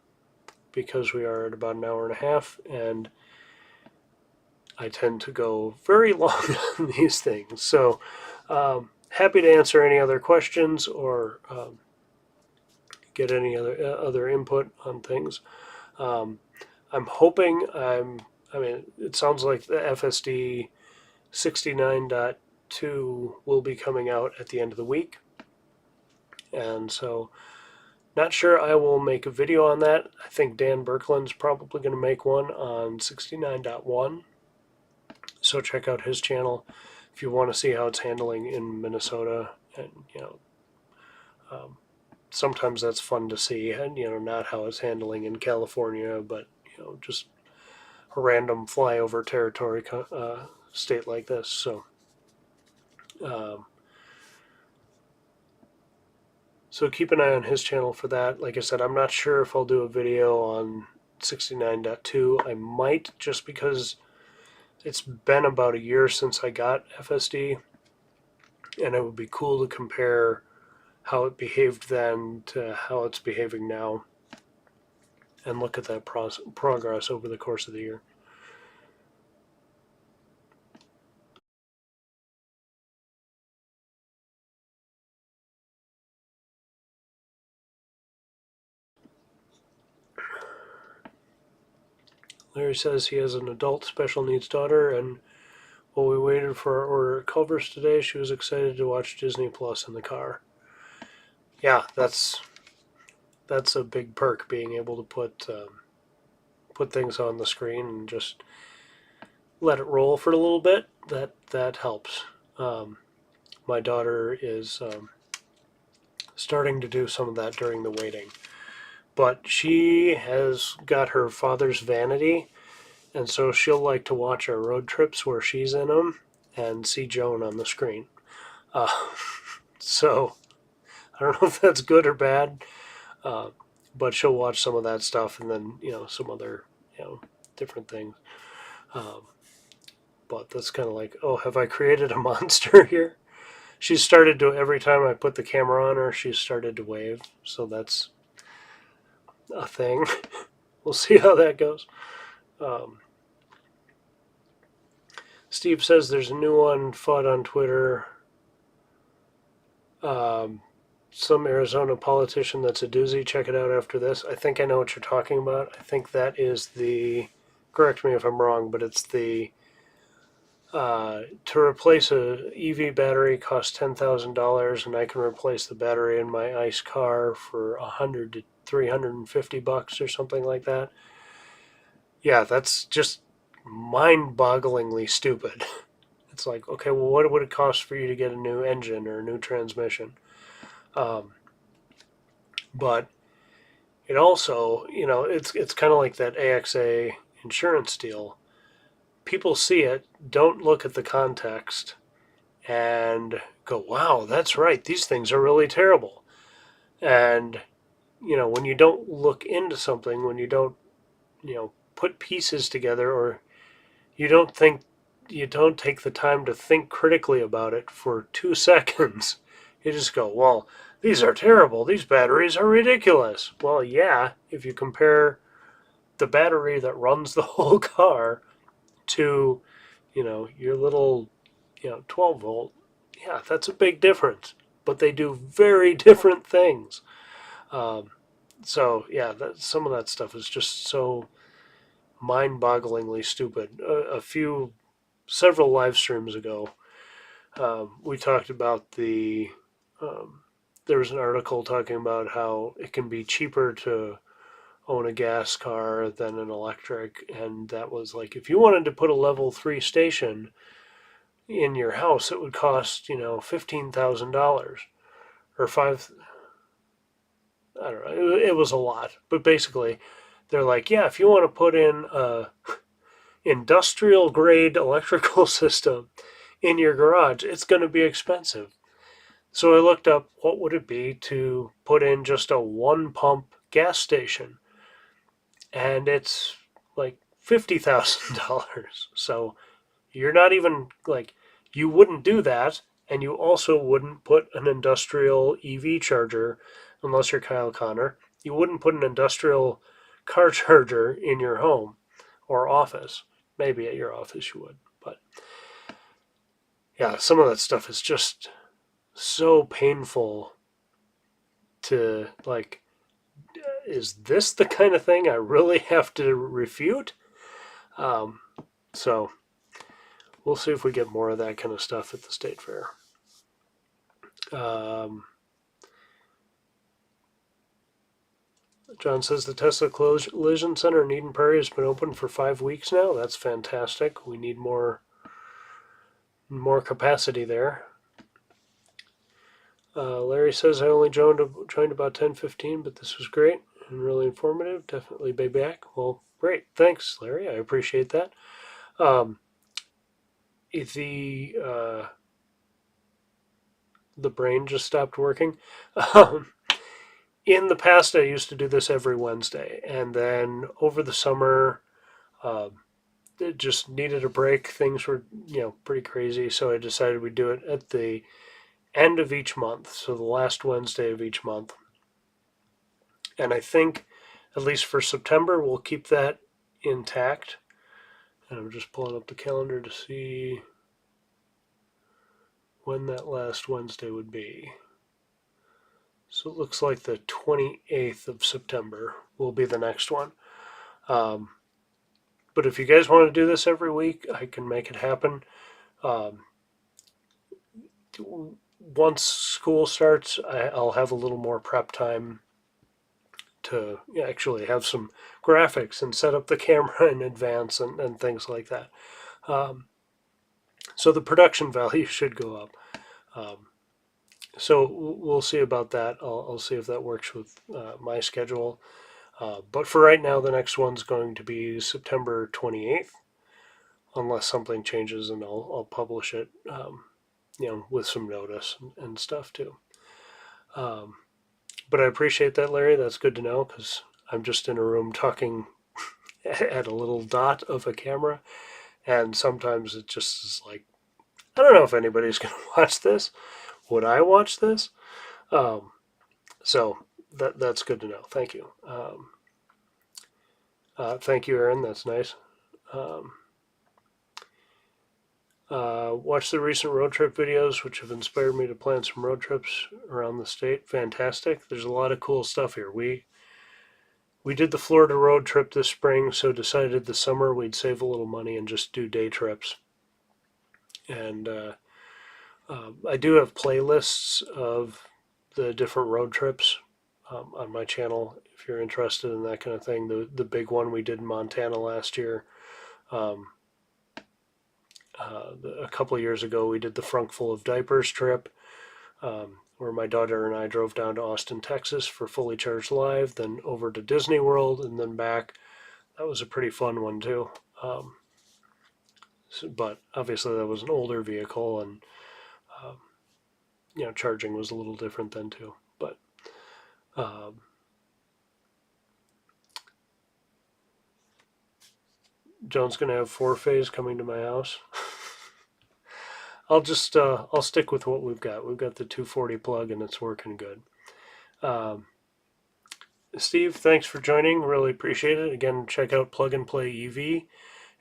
because we are at about an hour and a half, and I tend to go very long on these things. So happy to answer any other questions or get any other input on things. I'm hoping it sounds like the FSD 69.2 will be coming out at the end of the week. And so, not sure I will make a video on that. I think Dan Berkland's probably going to make one on 69.1. So check out his channel if you want to see how it's handling in Minnesota. And, sometimes that's fun to see. And, not how it's handling in California, but, just a random flyover territory state like this. Um, so keep an eye on his channel for that. Like I said, I'm not sure if I'll do a video on 69.2. I might, just because it's been about a year since I got FSD, and it would be cool to compare how it behaved then to how it's behaving now, and look at that progress over the course of the year. Larry says he has an adult special needs daughter, and while we waited for our order at Culver's today, she was excited to watch Disney Plus in the car. Yeah, that's a big perk, being able to put things on the screen and just let it roll for a little bit. That helps. My daughter is starting to do some of that during the waiting, but she has got her father's vanity, and so she'll like to watch our road trips where she's in them and see Joan on the screen. Uh, so I don't know if that's good or bad, but she'll watch some of that stuff, and then some other different things. Um, but that's kind of like, oh, have I created a monster here? She's started to, every time I put the camera on her, she's started to wave. So that's a thing. We'll see how that goes. Um, Steve says there's a new one fought on Twitter. Some Arizona politician that's a doozy. Check it out after this. I think I know what you're talking about. I think that is the, correct me if I'm wrong, but it's the, to replace a EV battery costs $10,000, and I can replace the battery in my ICE car for $100 to $350 or something like that. Yeah, that's just mind-bogglingly stupid. It's like, okay, well, what would it cost for you to get a new engine or a new transmission? But it also, it's kind of like that AXA insurance deal. People see it, don't look at the context, and go, wow, that's right, these things are really terrible. And, when you don't look into something, when you don't, put pieces together, or you don't think, you don't take the time to think critically about it for 2 seconds, you just go, well, these are terrible, these batteries are ridiculous. Well, yeah, if you compare the battery that runs the whole car to, your little, 12 volt, yeah, that's a big difference. But they do very different things. Um, so, some of that stuff is just so mind-bogglingly stupid. Several live streams ago, we talked about there was an article talking about how it can be cheaper to own a gas car than an electric, and that was like, if you wanted to put a level 3 station in your house, it would cost $15,000 or five. I don't know. It was a lot, but basically, they're like, yeah, if you want to put in a industrial grade electrical system in your garage, it's going to be expensive. So I looked up what would it be to put in just a one pump gas station, and it's like $50,000. So you're not even like, you wouldn't do that, and you also wouldn't put an industrial EV charger unless you're Kyle Connor. You wouldn't put an industrial car charger in your home or office. Maybe at your office you would, but yeah, some of that stuff is just so painful to like. Is this the kind of thing I really have to refute? Um, so we'll see if we get more of that kind of stuff at the state fair. Um, John says the Tesla Collision Center in Eden Prairie has been open for 5 weeks now. That's fantastic. We need more capacity there. Larry says I only joined about 10:15, but this was great and really informative. Definitely be back. Well, great. Thanks, Larry. I appreciate that. Um, the brain just stopped working. Um, in the past, I used to do this every Wednesday, and then over the summer, um, it just needed a break. Things were, pretty crazy, so I decided we'd do it at the end of each month, so the last Wednesday of each month. And I think, at least for September, we'll keep that intact. And I'm just pulling up the calendar to see when that last Wednesday would be. So it looks like the 28th of September will be the next one. Um, but if you guys want to do this every week, I can make it happen. Um, Once school starts, I'll have a little more prep time to actually have some graphics and set up the camera in advance and things like that. Um, so the production value should go up. Um, so we'll see about that. I'll see if that works with my schedule. But for right now, the next one's going to be September 28th, unless something changes, and I'll publish it, with some notice and stuff too. Um, but I appreciate that, Larry. That's good to know because I'm just in a room talking at a little dot of a camera, and sometimes it just is like, I don't know if anybody's going to watch this. Would I watch this? Um, so that's good to know. Thank you. Thank you, Aaron. That's nice. Um, watch the recent road trip videos, which have inspired me to plan some road trips around the state. Fantastic. There's a lot of cool stuff here. We did the Florida road trip this spring, so decided this summer we'd save a little money and just do day trips. And I do have playlists of the different road trips on my channel if you're interested in that kind of thing. The big one we did in Montana last year. Um, a couple of years ago, we did the Frunkful of Diapers trip, where my daughter and I drove down to Austin, Texas for Fully Charged Live, then over to Disney World, and then back. That was a pretty fun one, too. But obviously, that was an older vehicle, and um, charging was a little different then, too. But um, Joan's going to have 4-phase coming to my house. I'll stick with what we've got. We've got the 240 plug, and it's working good. Um, Steve, thanks for joining. Really appreciate it. Again, check out Plug and Play EV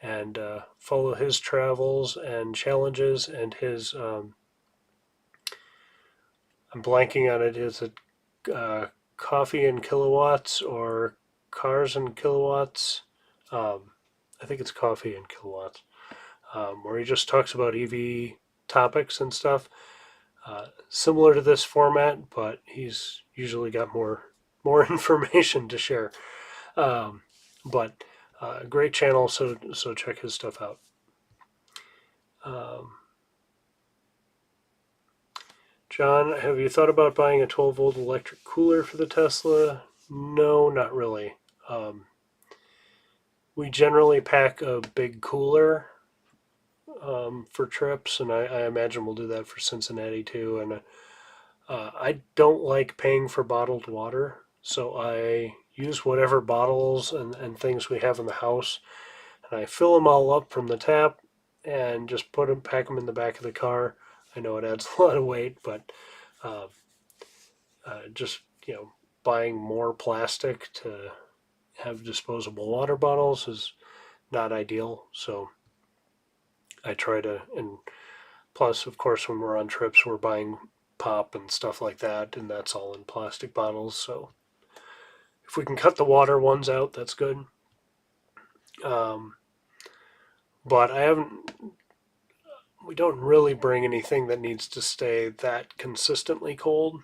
and follow his travels and challenges and his. I'm blanking on it. Is it coffee and kilowatts or cars and kilowatts? Um, I think it's coffee and kilowatts, where he just talks about EV topics and stuff. Similar to this format, but he's usually got more information to share. Um, but great channel, so check his stuff out. Um, John, have you thought about buying a 12-volt electric cooler for the Tesla? No, not really. Um, we generally pack a big cooler for trips, and I imagine we'll do that for Cincinnati too. And I don't like paying for bottled water, so I use whatever bottles and things we have in the house, and I fill them all up from the tap and just pack them in the back of the car. I know it adds a lot of weight, but uh, just buying more plastic to have disposable water bottles is not ideal. So I try to, and plus, of course, when we're on trips, we're buying pop and stuff like that, and that's all in plastic bottles. So if we can cut the water ones out, that's good. Um, but we don't really bring anything that needs to stay that consistently cold,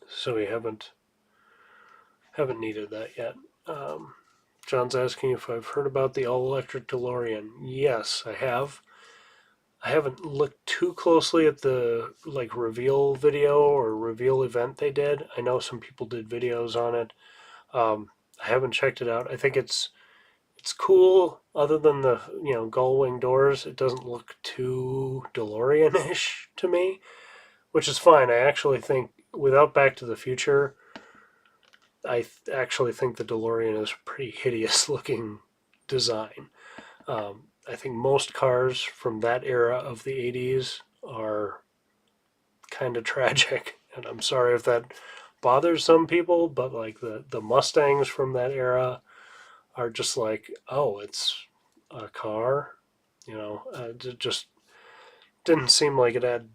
so we haven't needed that yet. Um, John's asking if I've heard about the all-electric DeLorean. Yes, I have. I haven't looked too closely at the reveal video or reveal event they did. I know some people did videos on it. I haven't checked it out. I think it's It's cool. Other than the gull wing doors, it doesn't look too DeLorean-ish to me, which is fine. I actually think without Back to the Future, actually think the DeLorean is a pretty hideous looking design. I think most cars from that era of the 80s are kind of tragic. And I'm sorry if that bothers some people, but like the Mustangs from that era are just like, oh, it's a car. It just didn't seem like it had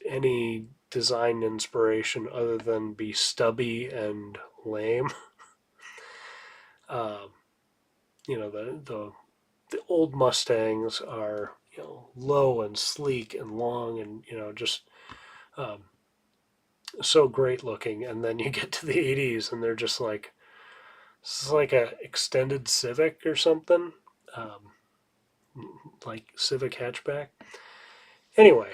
any design inspiration other than be stubby and lame. Um, the old Mustangs are low and sleek and long and just um, so great looking, and then you get to the 80s and they're just like this is like a extended Civic or something, um, like Civic hatchback. Anyway,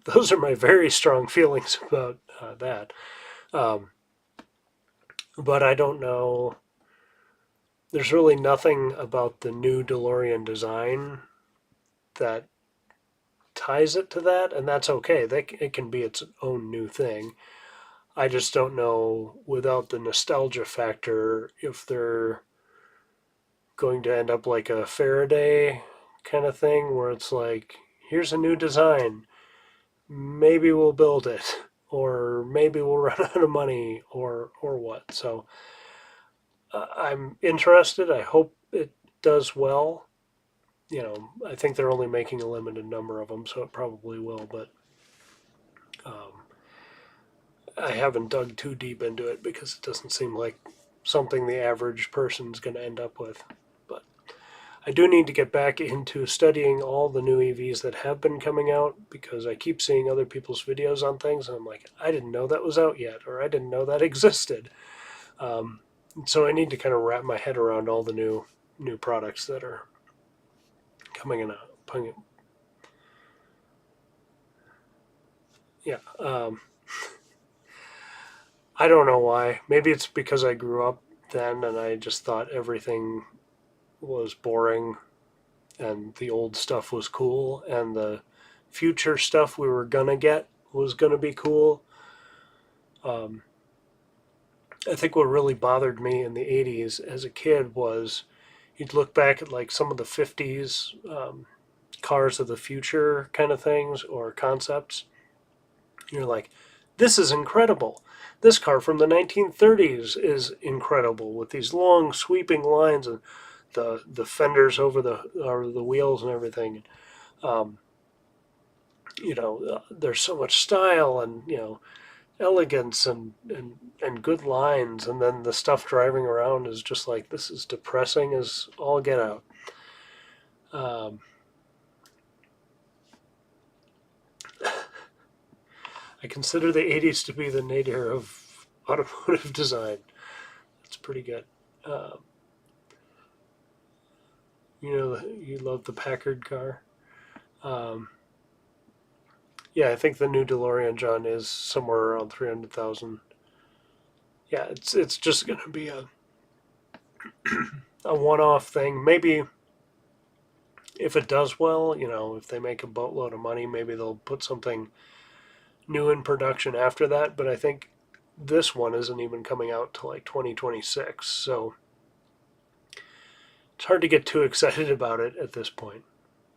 those are my very strong feelings about that. Um, but I don't know. There's really nothing about the new DeLorean design that ties it to that, and that's okay. It can be its own new thing. I just don't know without the nostalgia factor if they're going to end up like a Faraday kind of thing where it's like, here's a new design. Maybe we'll build it, or maybe we'll run out of money, or what. So I'm interested. I hope it does well. I think they're only making a limited number of them, so it probably will. But um, I haven't dug too deep into it because it doesn't seem like something the average person's going to end up with. But I do need to get back into studying all the new EVs that have been coming out because I keep seeing other people's videos on things and I'm like, I didn't know that was out yet, or I didn't know that existed. Um, so I need to kind of wrap my head around all the new products that are coming out. Yeah. I don't know why. Maybe it's because I grew up then and I just thought everything was boring and the old stuff was cool and the future stuff we were gonna get was gonna be cool. Um, I think what really bothered me in the 80s as a kid was you'd look back at like some of the 50s cars of the future kind of things or concepts. You're like, this is incredible. This car from the 1930s is incredible with these long sweeping lines and the fenders over the wheels and everything. Um, there's so much style and elegance and good lines, and then the stuff driving around is just like this is depressing as all get out. Um, I consider the 80s to be the nadir of automotive design. It's pretty good. Um, you love the Packard car. Um, yeah, I think the new DeLorean, John, is somewhere around 300,000. Yeah, it's just gonna be a one-off thing. Maybe if it does well, if they make a boatload of money, maybe they'll put something new in production after that. But I think this one isn't even coming out till like 2026, so it's hard to get too excited about it at this point.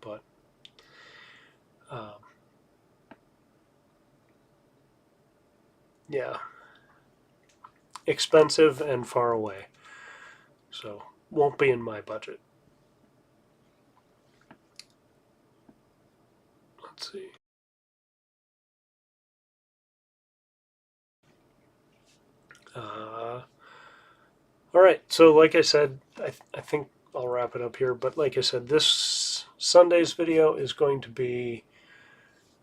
But um, yeah, expensive and far away, so won't be in my budget. Let's see. Uh, all right, so like I said, I think I'll wrap it up here. But like I said, this Sunday's video is going to be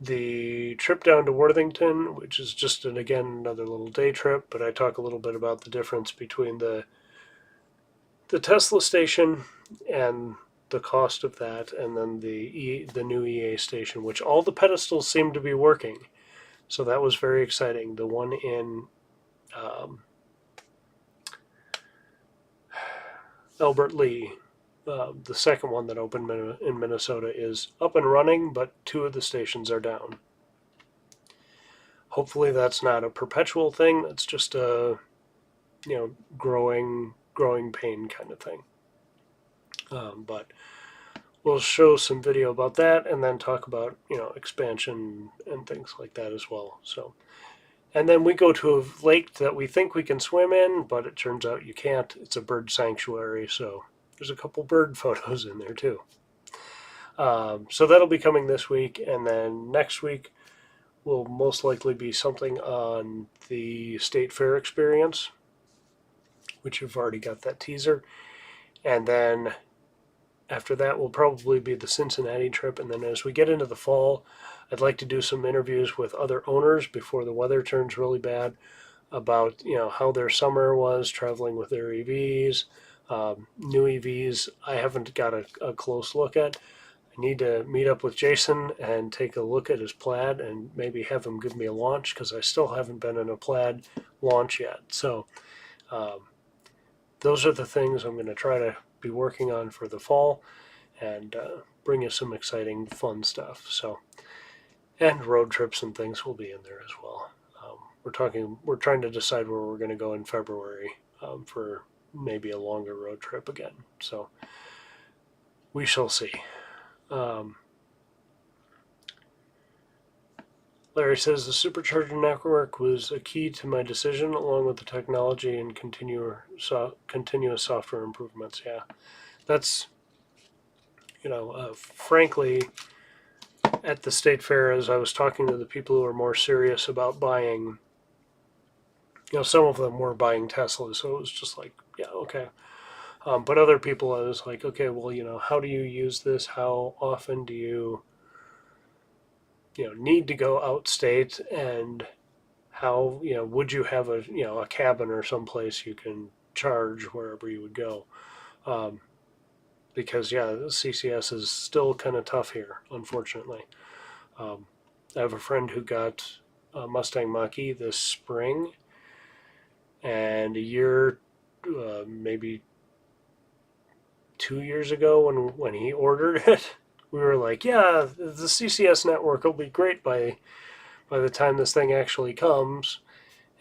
the trip down to Worthington, which is just again another little day trip. But I talk a little bit about the difference between the Tesla station and the cost of that, and then the new EA station, which all the pedestals seem to be working. So that was very exciting. The one in Albert Lee, the second one that opened in Minnesota, is up and running, but 2 of the stations are down. Hopefully that's not a perpetual thing. That's just a growing pain kind of thing. But we'll show some video about that and then talk about expansion and things like that as well. So, and then we go to a lake that we think we can swim in, but it turns out you can't. It's a bird sanctuary, so there's a couple bird photos in there too. So that'll be coming this week, and then next week will most likely be something on the State Fair experience, which you've already got that teaser. And then after that will probably be the Cincinnati trip. And then as we get into the fall, I'd like to do some interviews with other owners before the weather turns really bad about how their summer was traveling with their EVs. New EVs I haven't got a close look at. I need to meet up with Jason and take a look at his Plaid and maybe have him give me a launch, because I still haven't been in a Plaid launch yet. So those are the things I'm going to try to be working on for the fall, and bring you some exciting, fun stuff. So, and road trips and things will be in there as well. We're trying to decide where we're going to go in February for maybe a longer road trip again. So we shall see. Larry says the supercharger network was a key to my decision, along with the technology and continuous software improvements. Yeah, that's frankly, at the state fair, as I was talking to the people who are more serious about buying, some of them were buying Teslas, so it was just like, yeah, okay. But other people, I was like, okay, well, how do you use this? How often do you, need to go outstate? And how, would you have a cabin or someplace you can charge wherever you would go? Because, yeah, CCS is still kind of tough here, unfortunately. I have a friend who got a Mustang Mach-E this spring, and a year, maybe 2 years ago when he ordered it, we were like, yeah, the CCS network will be great by the time this thing actually comes.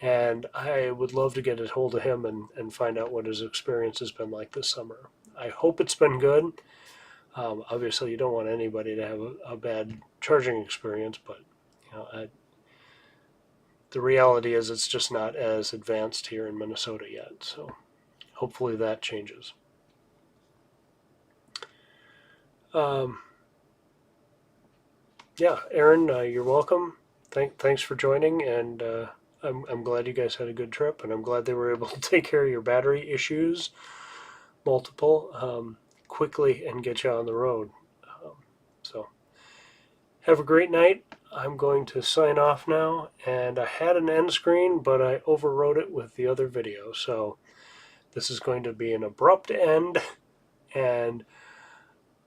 And I would love to get a hold of him and find out what his experience has been like this summer. I hope it's been good. Obviously, you don't want anybody to have a bad charging experience, but the reality is it's just not as advanced here in Minnesota yet. So hopefully that changes. Yeah, Aaron, you're welcome. Thanks for joining, and I'm glad you guys had a good trip, and I'm glad they were able to take care of your battery issues, multiple, quickly and get you on the road. So have a great night. I'm going to sign off now, and I had an end screen, but I overrode it with the other video, so this is going to be an abrupt end, and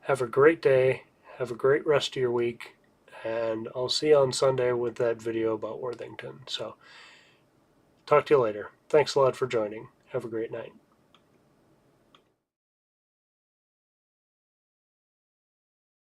have a great day. Have a great rest of your week, and I'll see you on Sunday with that video about Worthington. So talk to you later. Thanks a lot for joining. Have a great night.